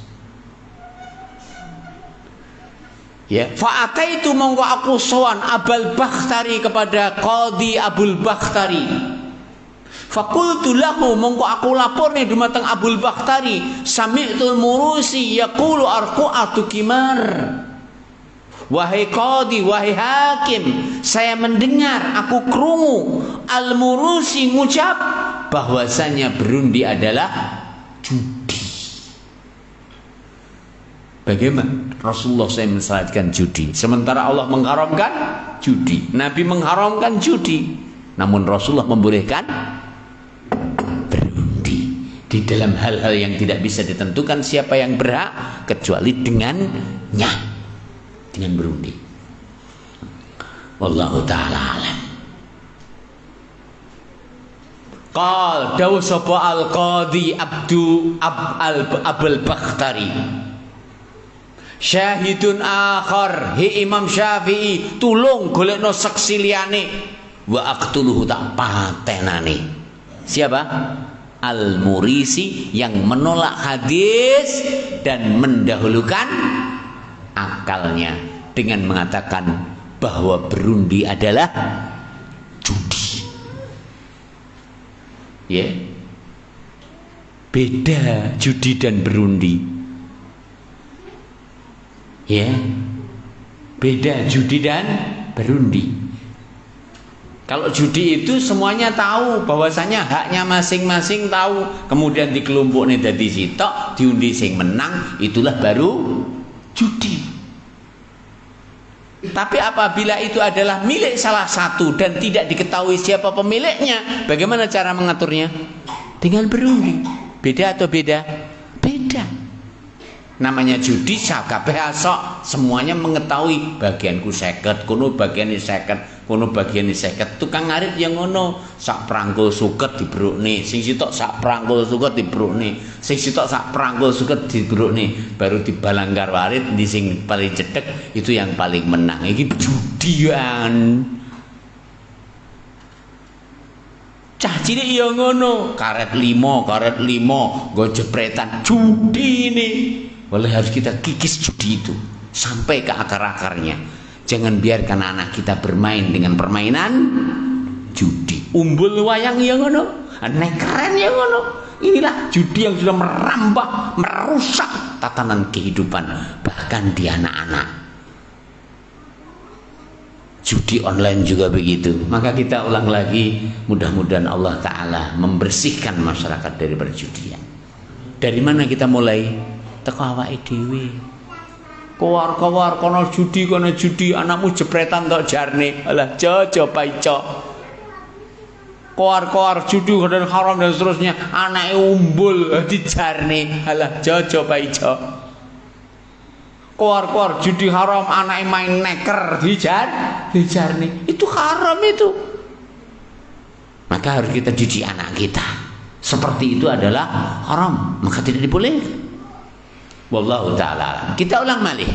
Ya, fa itu mongko aku sowan Abul Bakhtari kepada Qadhi Abul Bakhtari. Fakultu lahu, mongko aku lapor nih dumateng Abul Bakhtari, sami'tul Murusi yaqulu arqu'atu qimar. Wahai Qadhi, wahai hakim, saya mendengar, aku krungu Al-Murusi ngucap bahwasanya berundi adalah judi. Bagaimana Rasulullah saya mensyariatkan judi, sementara Allah mengharamkan judi, Nabi mengharamkan judi, namun Rasulullah membolehkan di dalam hal-hal yang tidak bisa ditentukan siapa yang berhak kecuali dengannya, dengan berundi. Wallahu ta'ala alam. Qal dawu sapa Al-Qadhi Abul Bakhtari, syahidun akhar, hi Imam Syafi'i, tulung golekno saksi liyane, wa aqtuluhu, tak patenane. Siapa? Al-Murisi yang menolak hadis dan mendahulukan akalnya dengan mengatakan bahwa berundi adalah judi. Ya, beda judi dan berundi. Ya. Beda judi dan berundi. Kalau judi itu semuanya tahu bahwasanya haknya masing-masing tahu, kemudian dikelompokne dadi sitok, diundi sing menang, itulah baru judi. Tapi apabila itu adalah milik salah satu dan tidak diketahui siapa pemiliknya, bagaimana cara mengaturnya? Dengan berundi. Beda atau beda? Beda. Namanya judi sakabeh asok, semuanya mengetahui bagianku 50, kono bagiane 50, kono bagiane 50. Tukang ngarit yang ngono, sak prangkul suket dibrukne, sing sitok sak prangkul suket dibrukne, sing sitok sak prangkul suket dibrukne, baru dibalanggar warit di sing paling cedek itu yang paling menang. Iki judian. Cah cilik ya ngono, karet 5, nggo jepretan judi ini. Oleh harus kita kikis judi itu sampai ke akar-akarnya. Jangan biarkan anak kita bermain dengan permainan judi. Umbul wayang ya ngono, nekeren ya ngono. Inilah judi yang sudah merambah, merusak tatanan kehidupan bahkan di anak-anak. Judi online juga begitu. Maka kita ulang lagi, mudah-mudahan Allah Ta'ala membersihkan masyarakat dari perjudian. Dari mana kita mulai? Teko awake dhewe. Kowar-kowar kono judi, anakmu jepretan tok jarne. Alah jojo paico. Kowar-kowar judi dan haram dan seterusnya, anake umbul di jarne. Alah jojo paico. Kowar-kowar judi haram, anake main neker di jarne. Itu haram itu. Maka harus kita didik anak kita. Seperti itu adalah haram, maka tidak dibolehkan. Wallahu ta'ala. Kita ulang malih.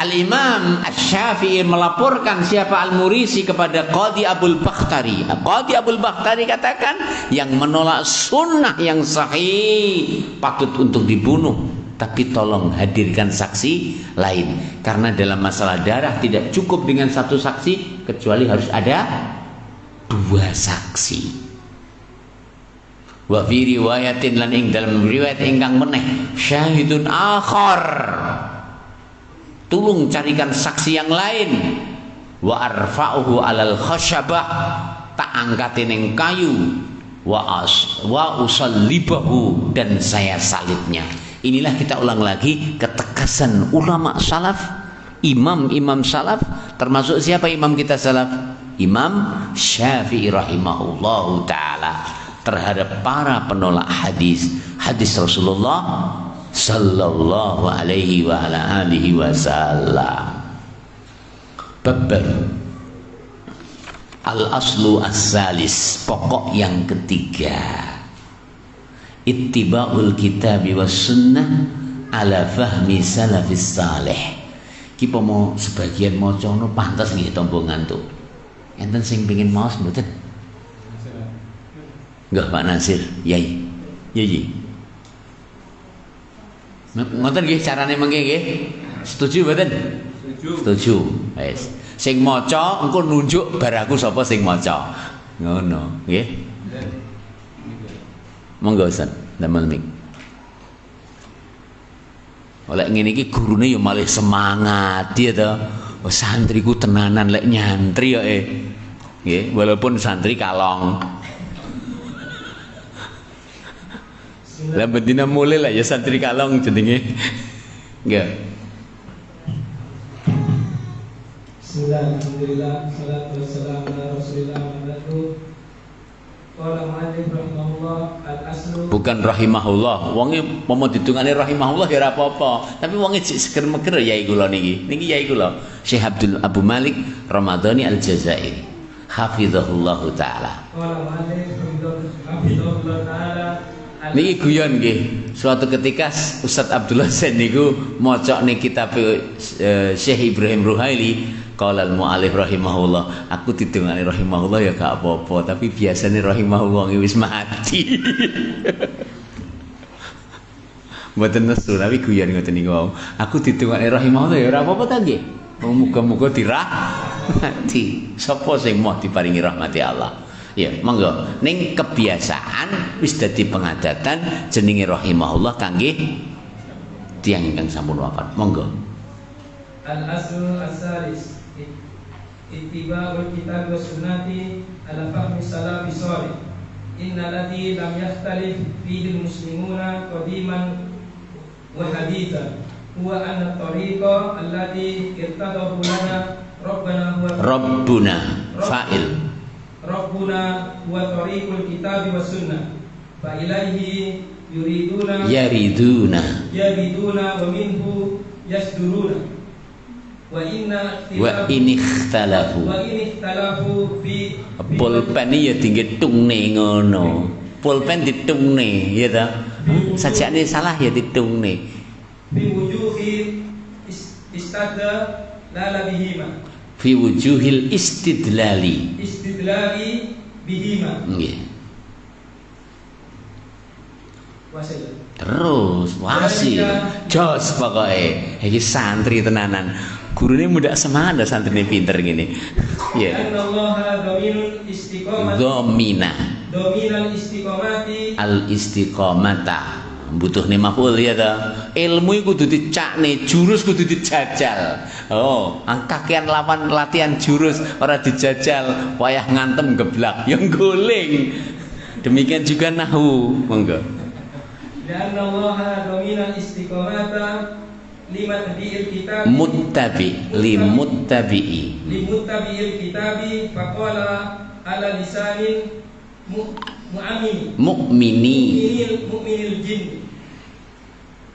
Al-Imam Asy-Syafi'i melaporkan siapa Al-Murisi kepada Qadhi Abul Bakhtari. Qadhi Abul Bakhtari katakan, yang menolak sunnah yang sahih patut untuk dibunuh, tapi tolong hadirkan saksi lain, karena dalam masalah darah tidak cukup dengan satu saksi, kecuali harus ada 2 saksi. Wa fi riwayatin, lan ing dalam riwayat ingkang meneh, syahidun akhar, tulung carikan saksi yang lain. Wa arfa'uhu alal khasyabah, tak angkatin ing kayu. Wa usallibahu, dan saya salibnya. Inilah kita ulang lagi ketekasan ulama salaf, imam-imam salaf. Termasuk siapa imam kita salaf? Imam Syafi'i rahimahullahu ta'ala, terhadap para penolak hadis Rasulullah sallallahu alaihi wa ala alihi wasallam. Babbar al-aslu as-salis, pokok yang ketiga, ittiba'ul kitabi was sunnah ala fahmi salafis salih. Ki pomo sebagian maca ngono pantes nggih tombo ngantuk. Enten sing pengin maos mboten? Enggak Pak Nasir, yai. Yai. Ngoten nggih carane mengke nggih. Setuju mboten? Setuju. Wis. Sing maca engko nunjuk bar aku sapa sing maca. Ngono, nggih. Monggo Ustaz, damel mik. Oleh ngene iki gurune ya malih semangat ya to. Oh, santriku tenanan lek nyantri ya nggih, walaupun santri kalong. Lah bedina mulai lah ya santri kalong jenenge. Nggih. Bismillahirrahmanirrahim. Salatu wassalamu ala Rasulillah wa ala qala ma'alif rahimahullah al-aslu. Bukan rahimahullah. Wonge mau ditungane rahimahullah ya ora apa-apa. Tapi wonge jek seger-meger yai kula niki. Niki yai kula Syekh Abdul Abu Malik Ramadhani Al-Jazairi. Hafizahullahu taala. Qala ma'alif hafizahullah taala. Niki guyon nggih. Suatu ketika Ustaz Abdullah Sen niku maca ning kitab Syekh Ibrahim Ruhaili, qala al-mu'allif rahimahullah, aku didongani rahimahullah ya gak apa-apa, tapi biasane rahimahullah wis mati. Mboten nesu, tapi guyon ngoten niku. Aku didongani rahimahullah ya ora apa-apa ta nggih. Muga-muga dirahmati. Sapa sing mau diparingi rahmati Allah? Ya, monggo. Ning kebiasaan wis dadi pengadatan jenenge rahimahullah kangge tiyang ingkang sampun wafat. Monggo. Al-aslu as-salis ittiba'ul kitab wa sunnati ala fahmi salafi shalih. Inna ladzi lam yakhtalif fihi al-muslimuna qadiman wa hadithan huwa anna tariqa allati irtadahu lana Rabbuna fa'il Rabbuna huwa tariqul kitab wa sunnah fa ilaihi yariduna wa minhu yasduruna wa in ikhtalafu fi pulpen ya ditungne ngono. Pulpen ditungne ya ta. Sajane salah ya ditungne. Fi wujuhi istada la bihima. Fi wujuhil istidlali bihima. Nggih. Terus wasil jos pokoke iki santri tenanan. Gurune mudah semangat santrine pinter gini. Ya. Dominal istiqomati al istiqomata. Butuhne maf'ul ya ta. Ilmu iku kudu dicakne, jurus kudu dijajal. Oh, kakean lawan latihan jurus ora dijajal, wayah ngantem geblak yang guling. Demikian juga nahwu, monggo. Dan Allah dominal istiqomata limuttabi'il kitabi limuttabi'il kitabi faqala ala lisanin mu'minil jin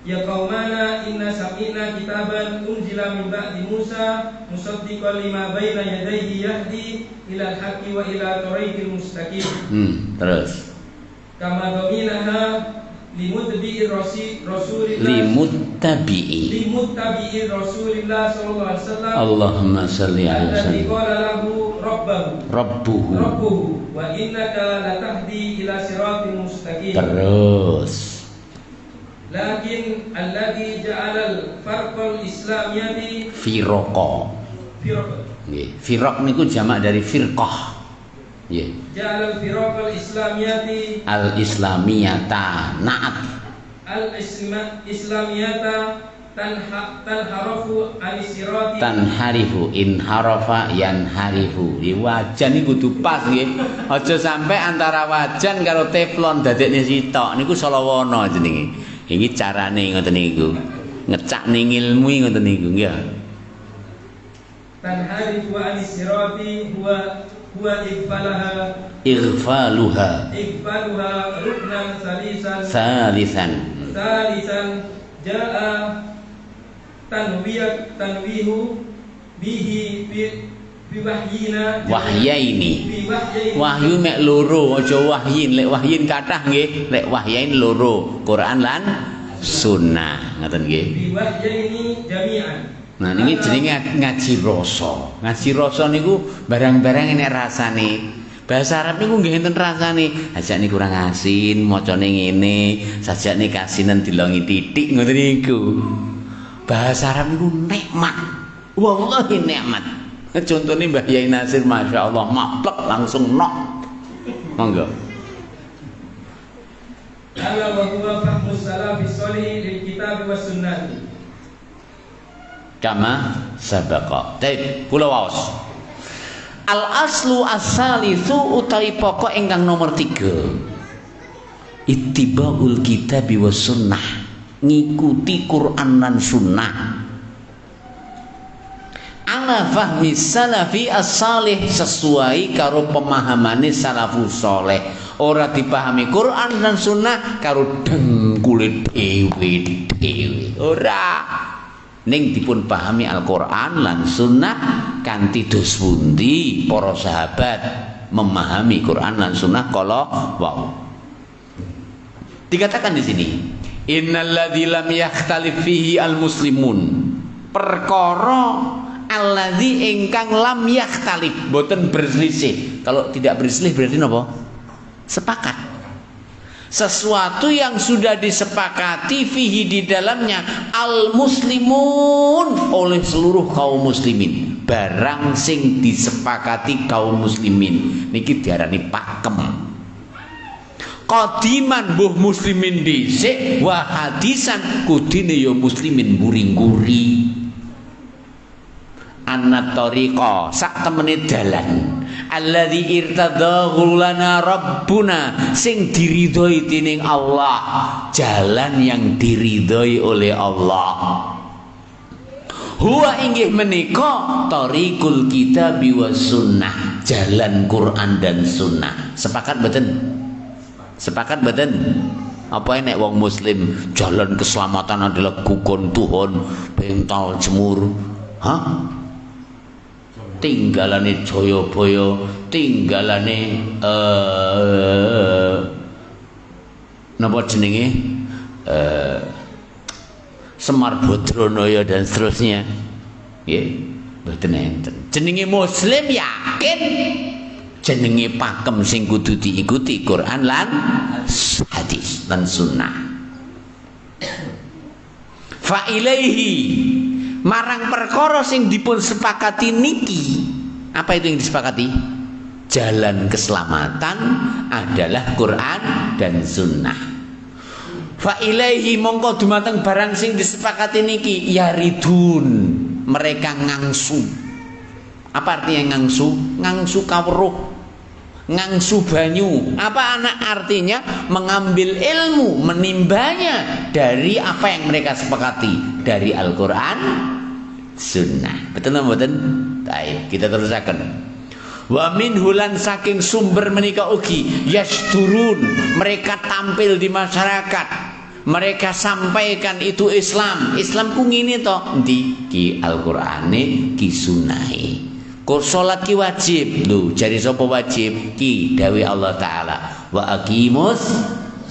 ya qaumana inna sami'na kitaban unzila min ba'di Musa musaddiqan lima baina yadayhi yahdi ilal haqqi wa ila tariqil mustaqim. Terus kama dominaha limuttabi'ir Rasulillah sallallahu alaihi wasallam. Allahumma shalli alaihi wasallam. Qala lahu rabbuhu wa innaka latahdi ila siratal mustaqim. Terus lakin alladhi ja'alal farqal islamiyati firqa. Nggih, firaq niku jamak dari firqah. Yeah. Ja'al al-firaqal islamiyati al-islamiyata na'at al-islamiyata tanharafu anisirati tanharifu inharafa yanharifu. Wajan niku kudu pas nggih. Aja sampai antara wajan karo teflon dadekne sitok niku salawana jenenge. Iki carane ngoten niku. Ngecakne ilmu ngoten niku nggih. Tanharifu anisirati huwa ighfaluha ruknan salisan jaa tanwihu bihi wahyaini wahyu mek loro aja wahyin. Lek wahyin kathah nggih, lek wahyain loro Quran lan sunnah ngoten nggih. Bi wahyaini jami'an. Nah ini jenenge ngaji rasa. Ngaji rasa niku barang-barang enek rasane. Bahasa Arab niku nggih enten rasane. Sajane kurang asin, macane ngene, sajane kasinen dilongi titik ngoten niku. Bahasa Arab niku nikmat. Wallahi nikmat. Contone Mbah Yai Nasir masyaallah maplek langsung nok. Monggo. Ala wa huwa fahmus salafis shalih lil kitab was sunnah. Kama sabaqa. Baik, kula waos. Al aslu as-salisu utawi pokok ingkang nomor 3. Ittiba'ul kitab was sunnah. Ngikuti Quran lan sunnah. Ala fahmi salafi as-salih sesuai karo pemahamane salafus saleh. Ora dipahami Quran dan sunnah karo dengkule dhewe. Ora. Ning dipun pahami Al-Qur'an lan sunnah kanthi dos pundi para sahabat memahami Quran lan sunnah kala wau. Dikatakan di sini, innalladzi lam yakhtalif fihi al-muslimun. Perkara alladzi ingkang lam yakhtalif, boten berselisih. Kalau tidak berselisih berarti napa? Sepakat. Sesuatu yang sudah disepakati fihi di dalamnya al muslimun oleh seluruh kaum muslimin. Barang sing disepakati kaum muslimin niki diarani pakem. Qadiman mbuh muslimin dhisik, wa hadisan kudine ya muslimin buring-guri. Anna tariqa sak temene dalan alladzi irtadahu lana rabbuna sing diridhoi dening Allah, jalan yang diridhoi oleh Allah. Huwa inggih menika tariqul kitabi was sunnah, jalan Quran dan sunnah. Sepakat mboten? Sepakat mboten? Apa nek wong muslim jalan keselamatan adalah gugon Tuhan, bental jemur. Hah? Tinggalane Jayabaya, tinggalane napa jenenge Semar Badranaya dan seterusnya. Nggih, mboten enten. Jenenge muslim yakin jenenge pakem sing kudu diikuti Quran lan hadis lan sunnah. Fa ilaihi marang perkara sing dipun sepakati niki. Apa itu yang disepakati? Jalan keselamatan adalah Quran dan sunnah. Fa ilaihi mongko dumateng barang sing disepakati niki yaridun, mereka ngangsu. Apa artinya ngangsu? Ngangsu kawruh, ngangsu banyu. Apa anak artinya? Mengambil ilmu, menimbanya dari apa yang mereka sepakati, dari Al-Quran, sunnah. Betul nggak betul? Baik, kita terusaken. Wa min hulan saking sumber menika ugi yasturun, mereka tampil di masyarakat, mereka sampaikan itu Islam. Islam ku ngene to, endi ki Al-Qur'ane ki sunnahe. Kok salat ki wajib lho, jari sapa wajib? Ki dawuh Allah taala, wa aqimus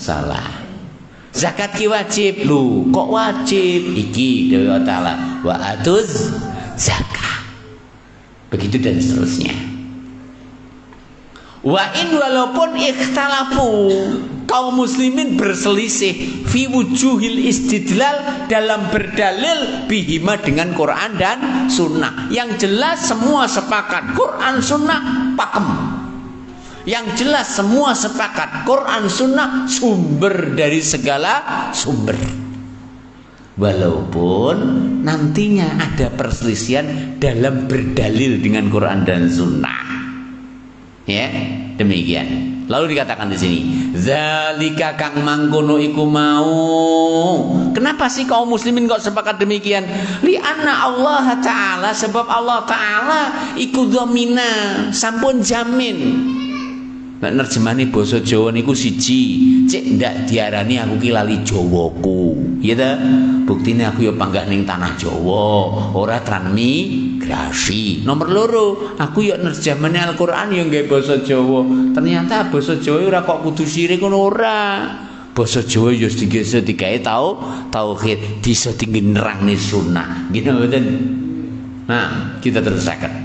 shalah. Zakat ki wajib lho, kok wajib? Iki dawuh Allah taala, wa atuz zakat. Begitu dan seterusnya. Wa in walaupun ikhtalafu, kaum muslimin berselisih fi wujuhil istidlal, dalam berdalil bihima dengan Quran dan sunnah. Yang jelas semua sepakat Quran sunnah pakem. Yang jelas semua sepakat Quran sunnah sumber dari segala sumber. Walaupun nantinya ada perselisihan dalam berdalil dengan Quran dan sunnah. Ya, demikian. Lalu dikatakan di sini, zalika kang mangkono iku mau. Kenapa sih kaum muslimin kok sepakat demikian? Li anna Allah taala, sebab Allah taala iku dhamina, sampun jamin. Nek nerjemahane basa Jawa niku siji, cek ndak diarani aku ki lali Jawaku. Ya ta? Buktine aku ya panggah ning tanah Jawa, ora transmigrasi. Nomor loro, aku ya nerjemahane Al-Qur'an ya nggawe basa Jawa. Ternyata basa Jawa ora kok kudu syirik ngono ora. Basa Jawa ya digeser digawe tauhid, bisa tinggi nerangne sunnah. Gitu mboten? Nah, kita terusaken.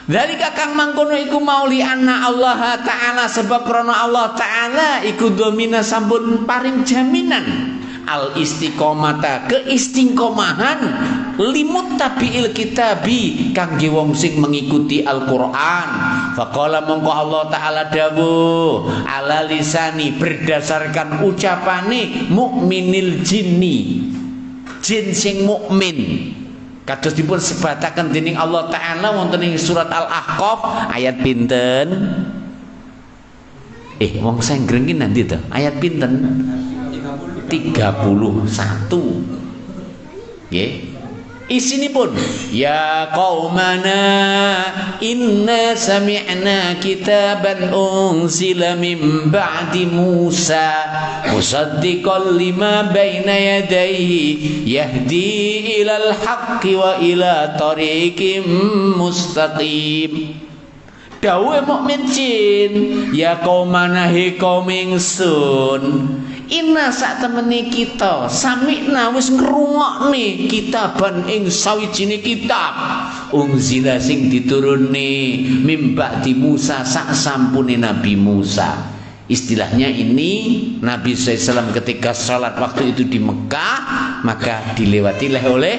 Dari kakang mangkono iku mauli anna Allah Ta'ala, sebab krana Allah Ta'ala iku domina sampun paring jaminan al istiqomata, keistiqomahan limut tabiil kitabi, kangge wong sing mengikuti Al-Qur'an. Faqala mongko Allah Ta'ala dawuh ala lisani, berdasarkan ucapane mukminil jinni, jin sing mukmin. Kados dipun sebataken dening Allah Ta'ala wonten ing surat Al-Ahqaf ayat pinten? Wong sengreng ki nanti to? Ayat pinten? 31. Nggih. Isinipun ya qaumana inna sami'na kitaban unzila min ba'di Musa musaddiqan lima baina yadayhi yahdi ilal haqqi wa ila tariqim mustaqim. Dawuhe mukmin jin, ya qaumana he kaum ingsun, inna sak temene kita samikna wis ngrungokne kitaban ing sawijine kitab unzila sing diturunne mimba di Musa sak sampune Nabi Musa. Istilahnya ini Nabi SAW ketika sholat waktu itu di Mekah, maka dilewatilah oleh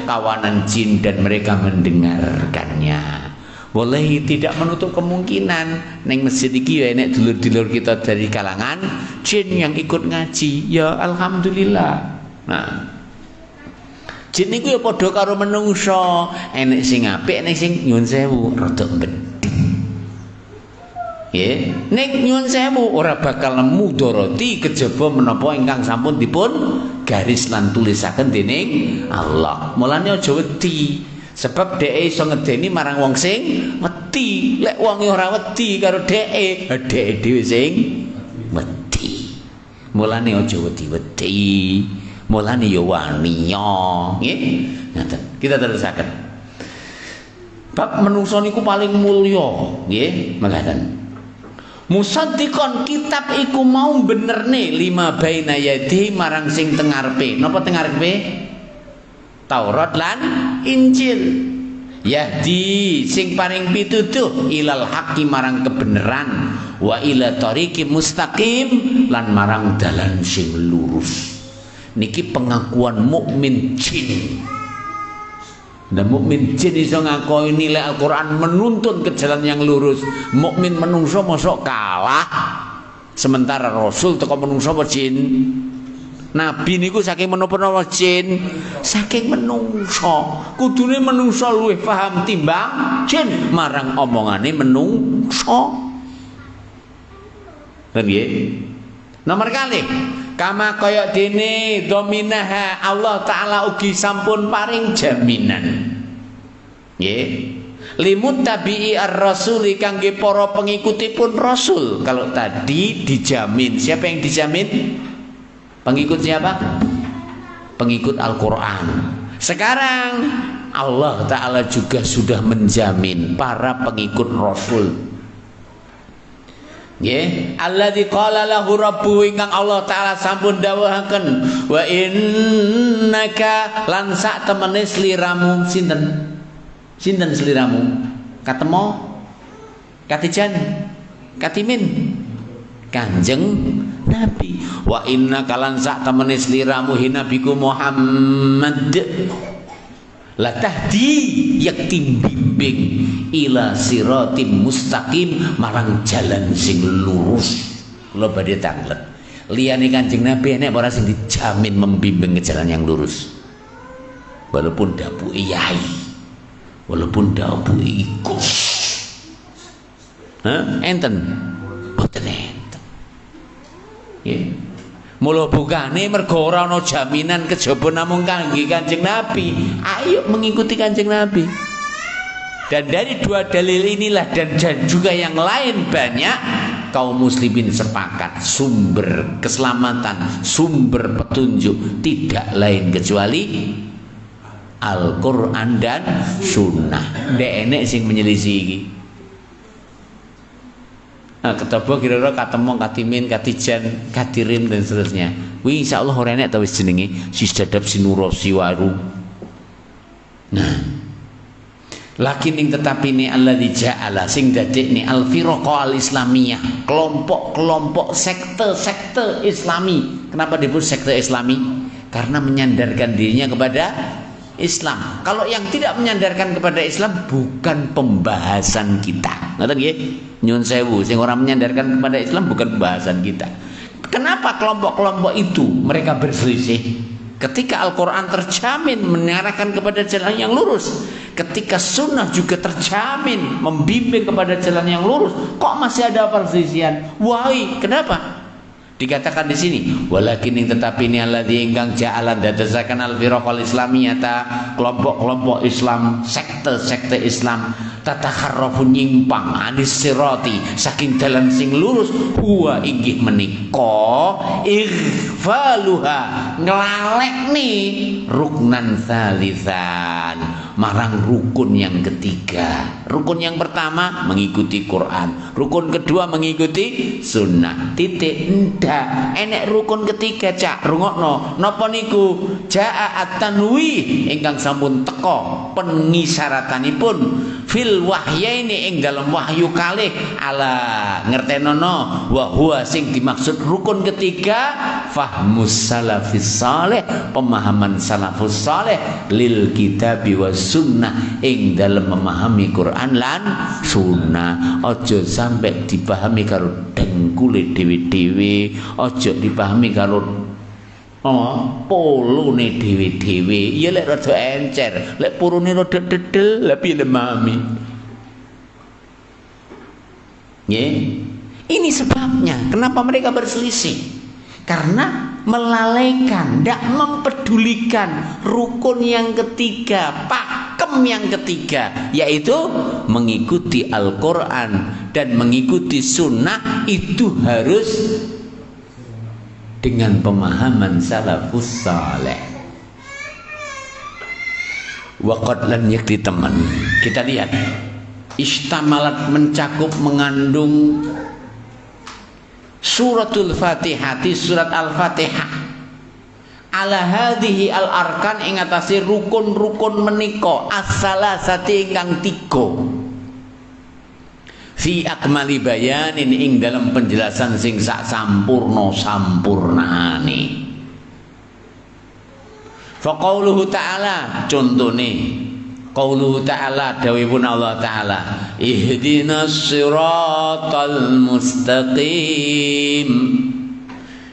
kawanan jin dan mereka mendengarkannya. Boleh tidak menutup kemungkinan neng masjid iki ya enek dulur-dulur kita dari kalangan jin yang ikut ngaji. Ya alhamdulillah. Nah, jin niku ya padha karo menungso, enek sing apik, enek sing nyuwun sewu rada mbedhi. Nggih, nek nyuwun sewu ora bakal mudharati kejaba menapa ingkang sampun dipun garis lan tulisaken dening Allah. Mulane aja wedi. Sebab dhek iso ngedeni marang wong sing wedi. Lek wong ora wedi karo dhek dhewe sing wedi. Mulane aja wedi-wedi. Mulane ya wani nggih. Ngaten. Kita terusaken. Bab menungso niku paling mulya, nggih, mangkaten. Musaddiqon kitab iku mau benerne lima baina yadi marang sing teng ngarepe. Napa teng ngarepe? Taurat lan Injil. Yahdi sing paring pituduh ilal haqqi marang kebenaran wa ila tariqi mustaqim lan marang dalan sing lurus. Niki pengakuan mukmin jin. Dan mukmin jin iso ngakoni nilai Al-Qur'an menuntun ke jalan yang lurus. Mukmin menungso mosok kalah. Sementara Rasul teko menungso apa jin? Nabi niku saking menapa jin? Saking menungso. Kudune menungso luwih paham timbang jin marang omongane menungso. Nggih. Nomor kali kama kaya dene dominaha Allah taala ugi sampun paring jaminan. Nggih. Limut tabi'i ar-rasuli kangge para pengikutipun Rasul. Kalau tadi dijamin, siapa yang dijamin? Pengikut siapa? Pengikut Al-Qur'an. Sekarang Allah taala juga sudah menjamin para pengikut Rasul. Nggih, alladzi qala lahu rabbuhu ingkang Allah taala sampun dawuhaken wa innaka lan sak temene sliramu sinten? Sinten sliramu? Katemo? Katijan? Katimin? Kanjeng Nabi. Wa innaka lan sak temene sliramu nabiku Muhammad la tahdi yakti bimbing ila siratim mustaqim marang jalan sing lurus. Kula badhe tanglet. Liyane Kanjeng Nabi nek ora sing dijamin membimbing ke jalan yang lurus. Walaupun dapuke yai, walaupun dapuke ikus. Enten boten enten. Nggih. Mula bukane mergo ora ana jaminan kejaba namung kangge Kanjeng Nabi. Ayo mengikuti Kanjeng Nabi. Dan dari dua dalil inilah dan juga yang lain banyak kaum muslimin sepakat sumber keselamatan, sumber petunjuk tidak lain kecuali Al-Qur'an dan Sunnah. Ndek enek sing menyelisih iki. Ketapa kira-kira katemo katimin katijan katirim dan seterusnya. Kuwi insyaallah ora enek ta wis jenenge Sistadab Sinurosi Waru. Nah, lakin ing tetapi ini alladzi ja'ala sing dadekne al-firqa al-islamiyah, kelompok-kelompok sekte-sekte Islami. Kenapa disebut sekte Islami? Karena menyandarkan dirinya kepada Islam. Kalau yang tidak menyandarkan kepada Islam bukan pembahasan kita. Ngoten nggih? Nyun sewu, sing orang menyandarkan kepada Islam bukan pembahasan kita. Kenapa kelompok-kelompok itu mereka berselisih? Ketika Al-Quran terjamin mengarahkan kepada jalan yang lurus, ketika Sunnah juga terjamin membimbing kepada jalan yang lurus, kok masih ada perselisihan? Wahai, kenapa? Dikatakan di sini, walakin yang tetapi ini alladzi ingkang ja'alan dadasaken al-firaqal islamiyata, kelompok-kelompok Islam, sekte-sekte Islam, tatakharrafu nyimpang anis sirati saking dalan sing lurus, huwa inggih menika ighfaluha nglalekne ruknan salisan marang rukun yang ketiga. Rukun yang pertama mengikuti Quran, rukun kedua mengikuti Sunnah. Titik. Ndak enek rukun ketiga, cak rungokno. Napa niku? Jaa at-tanwih ingkang sampun teka pengisyaratanipun fil wahyaini ing dalam wahyu kalih ala ngertenono wa huwa sing dimaksud rukun ketiga fahmus salafis saleh pemahaman salafus saleh lil kitabi was sunnah ing dalam memahami Quran lan sunnah. Ojo sampai dipahami karo dengkule dhewe-dhewe, ojo dipahami karo polone dhewe-dhewe. Ya lek rada encer, lek purune rada dedel, lha piye memahami. Ini sebabnya kenapa mereka berselisih. Karena melalaikan, tidak mempedulikan rukun yang ketiga, pakem yang ketiga, yaitu mengikuti Al-Quran dan mengikuti sunnah itu harus dengan pemahaman salafus saleh. Waqad lan yakti teman. Kita lihat istamalat mencakup mengandung suratul Fatihati surat Al-Fatihah ala hadhihi al-arkan ing atase rukun-rukun menika as-salasati ingkang 3 fi akmali bayanin ing dalam penjelasan sing sak sampurnane. Fa qauluhu ta'ala contone qauluhu ta'ala dawuhipun Allah ta'ala ihdinas siratal mustaqim.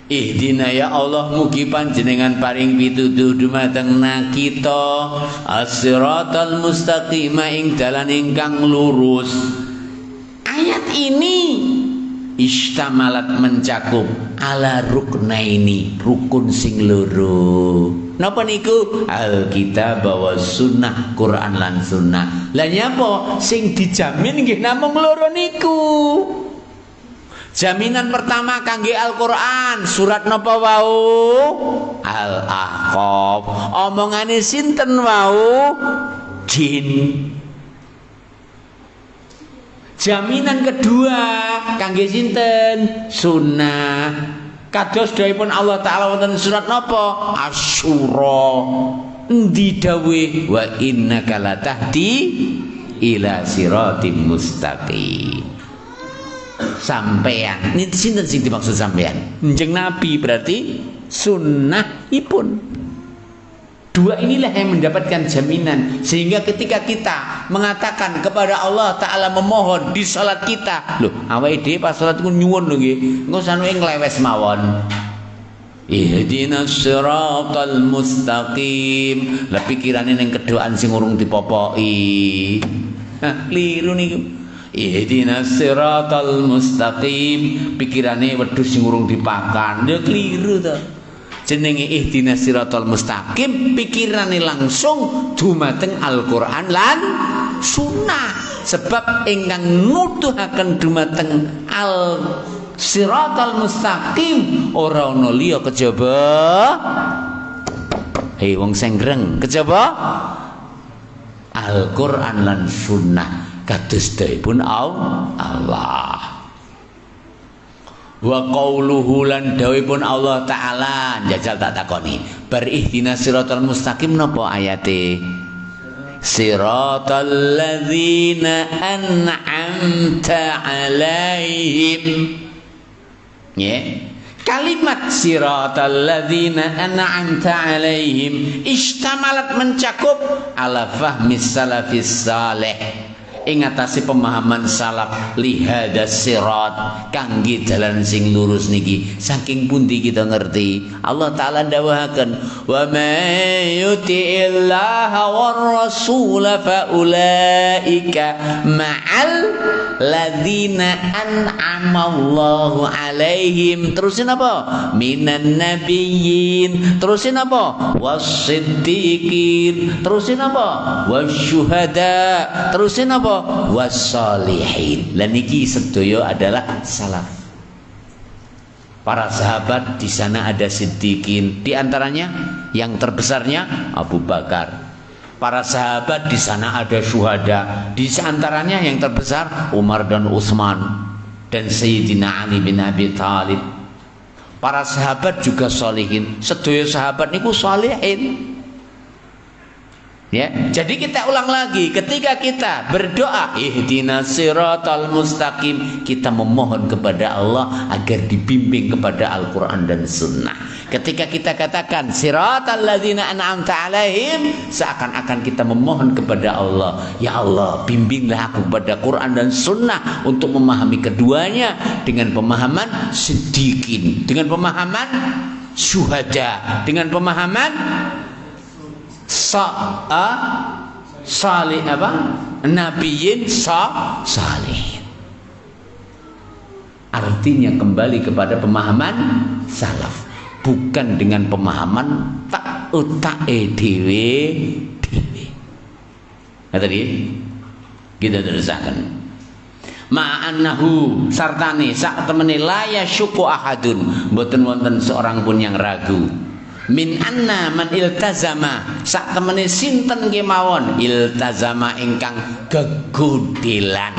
Ihdina ya Allah mugi panjenengan paring pituduh dumateng kita as-siratal mustaqim ing dalan ingkang lurus. Ayat ini istamalat mencakup ala ruknaini rukun sing loro. Napa niku? Alkitab wa sunnah, Quran lan sunnah. Lah nyapa sing dijamin nggih namung loro niku. Jaminan pertama kangge Al-Qur'an, surat napa wau? Al-Ahqaf. Omongane sinten wau? Jin. Jaminan kedua kangge sinten? Sunnah. Kados dawuhipun Allah taala wonten surat napa? Asy-Syura. Endi dawuhe wa innaka latahdi ila siratim mustaqim. Sampean. Ini sinten sing dimaksud sampean? Njeng Nabi berarti sunnahipun. Dua inilah yang mendapatkan jaminan sehingga ketika kita mengatakan kepada Allah Ta'ala memohon di salat kita, loh awake dhewe pas salat ku nyuwun lho nggih, engko sanuke nglewes mawon. Ihdinas siratal mustaqim. Lah pikirane ning kedoan sing urung dipopoki. Nah, kliru niku. Ihdinas siratal mustaqim, pikirane wedhus sing urung dipakan. Ya kliru to. Jenenge ihdinas siratal mustaqim pikirane langsung dumateng Al-Qur'an lan sunnah. Sebab ingkang nuduhaken dumateng al-siratal mustaqim ora ana liya kejaba wong sengreng kejaba Al-Qur'an lan sunnah kados dawuhipun Allah. Wa qauluhu lan dawuhipun Allah taala jajal tak takoni bar ihdinas siratal mustaqim napa ayate siratal ladzina an'amta alaihim kalimat siratal ladzina an'amta alaihim istamalat mencakup ala fahmis salafis saleh ing atase pemahaman salaf lihadas sirat kangge dalan sing lurus niki. Saking pundi kita ngerti Allah taala dawuhaken wa may yuti'illaha war rasul fa ulaika ma'al ladzina an'amallahu alaihim. Terusin apa? Minan nabiyyin. Terusin apa? Was-siddiqin. Terusin apa? Wasyuhada. Terusin apa? Wassalihin. Lan niki sedaya adalah salaf. Para sahabat di sana ada siddiqin, di antaranya yang terbesarnya Abu Bakar. Para sahabat di sana ada syuhada, di antaranya yang terbesar Umar dan Utsman dan Sayyidina Ali bin Abi Thalib. Para sahabat juga sholihin. Sedaya sahabat niku sholihin. Ya, jadi kita ulang lagi, ketika kita berdoa ihdinas siratal mustaqim, kita memohon kepada Allah agar dibimbing kepada Al-Qur'an dan Sunnah. Ketika kita katakan siratal ladzina an'amta alaihim, seakan-akan kita memohon kepada Allah, ya Allah, bimbinglah aku kepada Quran dan Sunnah untuk memahami keduanya dengan pemahaman siddiqin, dengan pemahaman syuhada, dengan pemahaman salih apa? Nabiyin salih. Artinya kembali kepada pemahaman salaf, bukan dengan pemahaman tak utake dhewe. Nah tadi kita terusaken. Ma'annahu sartane sak temene la yasyuku ahadun, mboten wonten seorang pun yang ragu. Min anna man iltazama sak temene sinten kemawon iltazama ingkang gegodelan,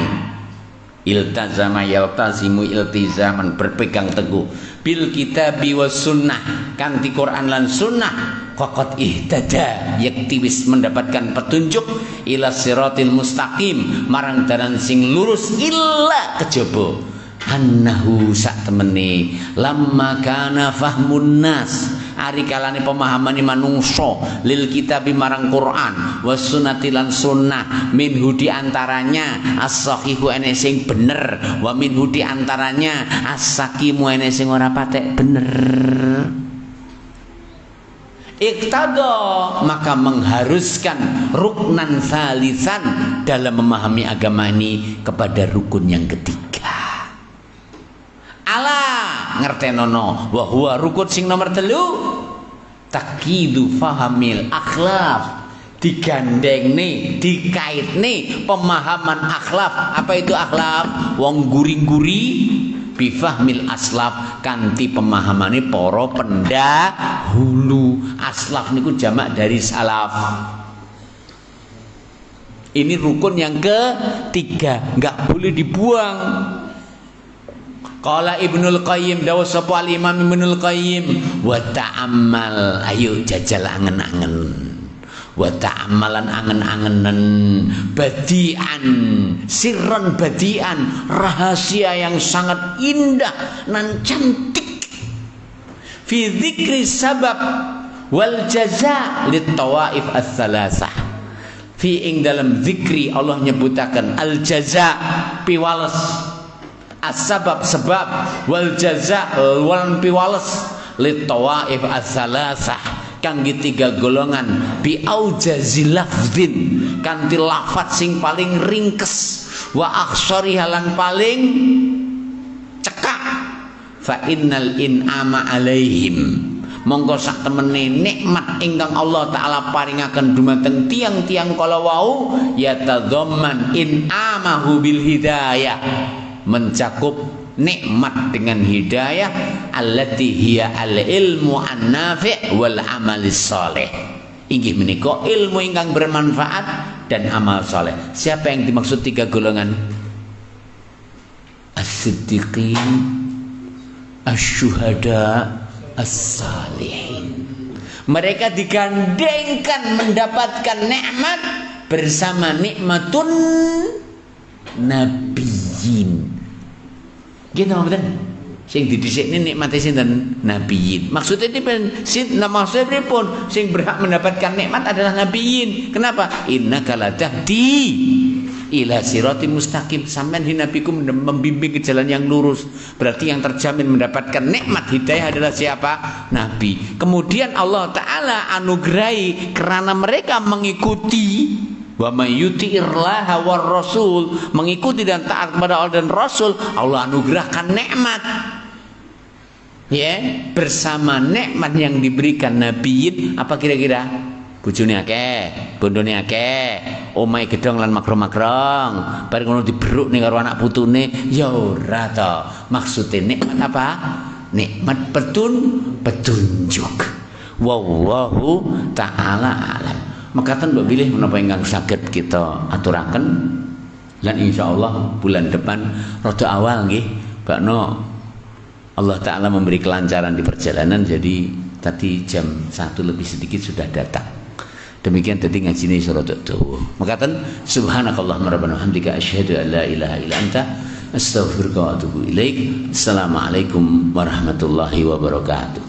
iltazama yaltazimu iltizaman, berpegang teguh bil kitabi was sunnah, kanthi Quran lan sunnah, faqad ihtada, yakti wis mendapatkan petunjuk ila siratil mustaqim, marang dalan sing lurus, illa kejaba annahu sak temene lamma kana fahmun nas, ari kalane pemahamane manungsa lil kitabi marang Quran was sunnati lan sunnah, minhu di antaranya as-sahihu ene sing bener, wa minhu di antaranya as-saqimu ene sing ora patek bener. Iqtada, maka mengharuskan ruknan salisan dalam memahami agama ini kepada rukun yang ketiga. Ala ngertenono wa huwa rukun sing nomor 3 takidu fahamil akhlaf, digandengne dikaitne pemahaman akhlaf. Apa itu akhlaf? Wong guri-guri bifahmil aslaf, kanthi pemahamane para pendahulu. Aslaf niku jamak dari salaf. Ini rukun yang ketiga, enggak boleh dibuang. Qala Ibnul Qayyim, dawuh sapa Imam Ibnul Qayyim, wa ta'ammal, ayo jajal angen-angen, wa ta'ammalan angen-angenen, badian sirron, badian rahasia yang sangat indah nan cantik, fi dzikri sabab wal jaza lit tawaif ats-tsalatsah, fi ing dalam zikri Allah nyebutaken al jaza piwales, as-sabab sebab, wal jaza wal piwales, lit tawaif ats-tsalatsah kangge 3 golongan, bi aujazil lafdzin kanthi lafaz sing paling ringkes, wa akhsari halan paling cekak, fa innal in'ama alaihim, monggo sak temene nikmat ingkang Allah taala paringaken dumateng tiang-tiang kala wau, yatadhamman in'amahu bil hidayah, mencakup nikmat dengan hidayah, allati hiya al ilmu an-nafi' wal amalis saleh, inggih menika ilmu ingkang bermanfaat dan amal saleh. Siapa yang dimaksud 3 golongan? As-siddiqin, asy-syuhada, as-salihin. Mereka digandengkan mendapatkan nikmat bersama nikmatun nabiyyin. Gitu betul. Sing didhisikne nikmate sinten? Nabiyin. Maksudnya ini maksudnya pripun? Sing berhak mendapatkan nikmat adalah nabiyin. Kenapa? Innaka latahdi ila siratim mustaqim. Sampean nabiku membimbing ke jalan yang lurus. Berarti yang terjamin mendapatkan nikmat hidayah adalah siapa? Nabi. Kemudian Allah taala anugerahi karena mereka mengikuti, wa may yuti'illaha war rasul, mengikuti dan taat kepada Allah dan Rasul, Allah anugerahkan nikmat. Ya, bersama nikmat yang diberikan nabiyin, apa kira-kira? Bojone akeh, bondone akeh, omahe gedhong lan makrong-makrong, bareng ngono diberukne karo anak putune, ya ora to. Maksude nikmat apa? Nikmat petunjuk. Wallahu taala alam. Makaten mbok bilih menapa ingkang saged kita aturaken, lan insyaallah bulan depan rada awal nggih bakno Allah taala memberi kelancaran di perjalanan, jadi tadi jam 1 lebih sedikit sudah datang. Demikian dadi ngajine rada dawa. Mekaten subhanakallahumma rabbana hamdika asyhadu an la ilaha illa anta astaghfiruka wa atubu ilaik. Assalamualaikum warahmatullahi wabarakatuh.